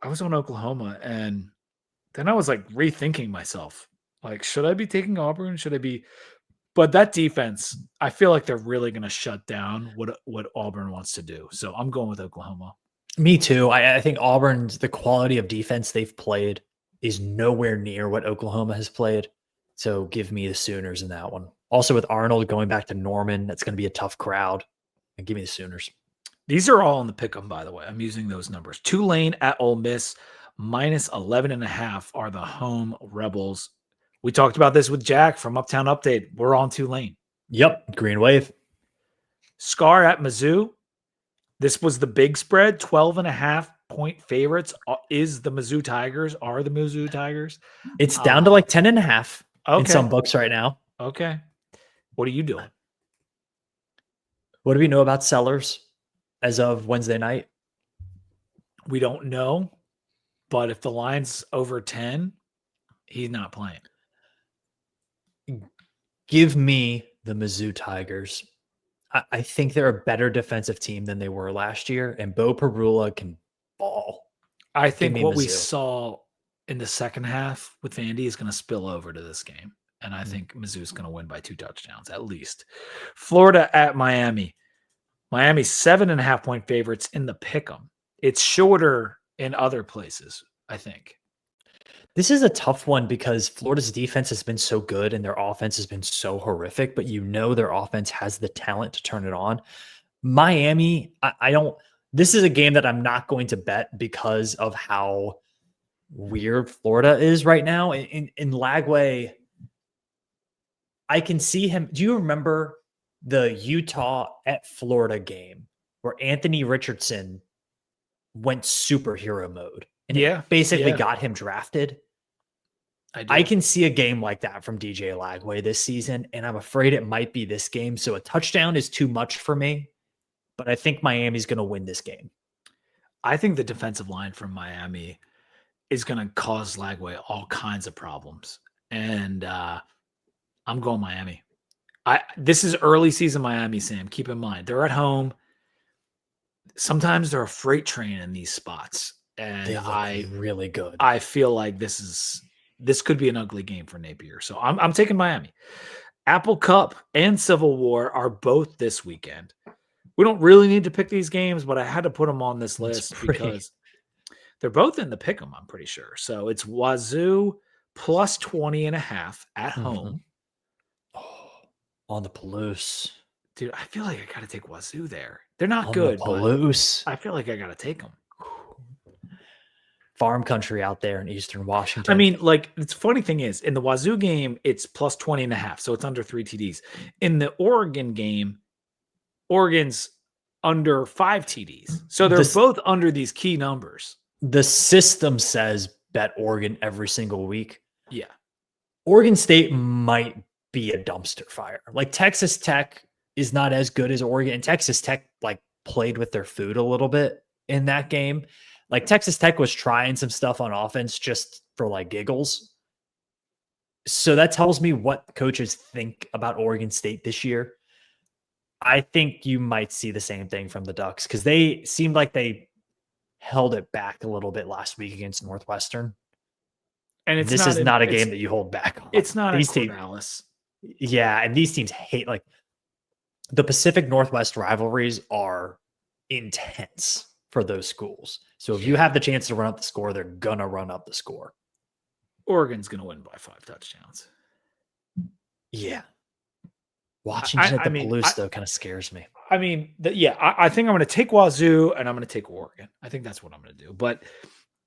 I was on Oklahoma, and then I was like rethinking myself. Like, should I be taking Auburn? Should I be? But that defense, I feel like they're really going to shut down what Auburn wants to do. So I'm going with Oklahoma. Me too. I think Auburn's, the quality of defense they've played is nowhere near what Oklahoma has played. So give me the Sooners in that one. Also with Arnold going back to Norman, that's going to be a tough crowd. And give me the Sooners. These are all in the pick'em, by the way. I'm using those numbers. Tulane at Ole Miss, -11.5 are the home Rebels. We talked about this with Jack from Uptown Update. We're on Tulane. Yep, green wave. Scar at Mizzou. This was the big spread, 12.5-point favorites. Is the Mizzou Tigers? Are the Mizzou Tigers? It's down to like 10.5 in some books right now. Okay. What are you doing? What do we know about Sellers as of Wednesday night? We don't know, but if the line's over 10, he's not playing. Give me the Mizzou Tigers. I think they're a better defensive team than they were last year, and Bo Perula can ball. I think what we saw in the second half with Vandy is going to spill over to this game. And I think Mizzou's going to win by 2 touchdowns, at least. Florida at Miami. Miami 7.5-point favorites in the pick'em. It's shorter in other places, I think. This is a tough one because Florida's defense has been so good and their offense has been so horrific, but their offense has the talent to turn it on. Miami, I don't. This is a game that I'm not going to bet because of how weird Florida is right now. In Lagway, I can see him. Do you remember the Utah at Florida game where Anthony Richardson went superhero mode and basically got him drafted? I can see a game like that from DJ Lagway this season, and I'm afraid it might be this game. So a touchdown is too much for me, but I think Miami's going to win this game. I think the defensive line from Miami is going to cause Lagway all kinds of problems. And I'm going Miami. This is early season Miami, Sam. Keep in mind, they're at home. Sometimes they're a freight train in these spots. And they look really good. I feel like this could be an ugly game for Napier. So I'm taking Miami. Apple Cup and Civil War are both this weekend. We don't really need to pick these games, but I had to put them on this list because they're both in the pick'em, I'm pretty sure. So it's Wazoo plus 20.5 at home. Oh, on the Palouse. Dude, I feel like I got to take Wazoo there. They're not on good. The Palouse. I feel like I got to take them. farm country out there in Eastern Washington. I mean, like, it's funny thing is, in the Wazoo game, it's plus 20.5, so it's under 3 TDs. In the Oregon game, Oregon's under 5 TDs. So they're both under these key numbers. The system says bet Oregon every single week. Yeah. Oregon State might be a dumpster fire. Like, Texas Tech is not as good as Oregon, and Texas Tech like played with their food a little bit in that game. Like, Texas Tech was trying some stuff on offense just for like giggles. So that tells me what coaches think about Oregon State this year. I think you might see the same thing from the Ducks, because they seemed like they held it back a little bit last week against Northwestern. And this is not a game that you hold back on. It's not these in teams. Corvallis. Yeah, and these teams hate, like, the Pacific Northwest rivalries are intense for those schools. So if you have the chance to run up the score, they're gonna run up the score. Oregon's gonna win by 5 touchdowns. Yeah. Watching it at the Palouse, though, kind of scares me. I mean, I think I'm going to take Wazoo and I'm going to take Oregon. I think that's what I'm going to do. But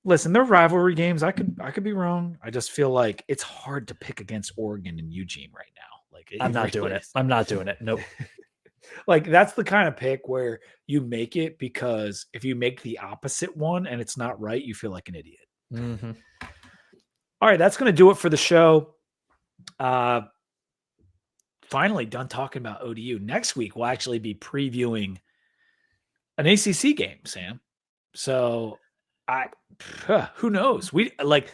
listen, they're rivalry games. I could be wrong. I just feel like it's hard to pick against Oregon and Eugene right now. Like, I'm not doing it. I'm not doing it. Nope. Like, that's the kind of pick where you make it, because if you make the opposite one and it's not right, you feel like an idiot. Mm-hmm. All right, that's going to do it for the show. Finally done talking about ODU. Next week, we'll actually be previewing an ACC game, Sam. So who knows?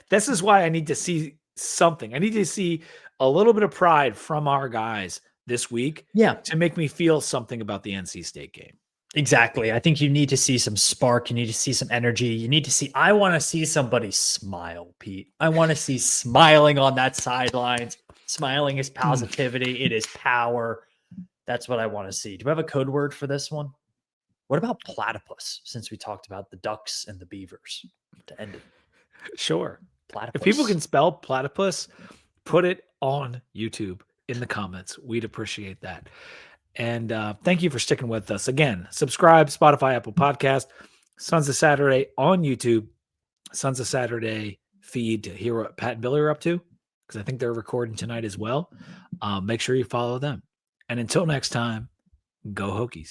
This is why I need to see something. I need to see a little bit of pride from our guys this week. Yeah. To make me feel something about the NC State game. Exactly. I think you need to see some spark. You need to see some energy. I want to see somebody smile, Pete. I want to see smiling on that sidelines. Smiling is positivity. It is power. That's what I want to see. Do we have a code word for this one? What about platypus, since we talked about the ducks and the beavers to end it? Sure. Platypus. If people can spell platypus, put it on YouTube in the comments. We'd appreciate that. And thank you for sticking with us. Again, subscribe, Spotify, Apple Podcast, Sons of Saturday on YouTube, Sons of Saturday feed to hear what Pat and Billy are up to, because I think they're recording tonight as well. Make sure you follow them. And until next time, go Hokies.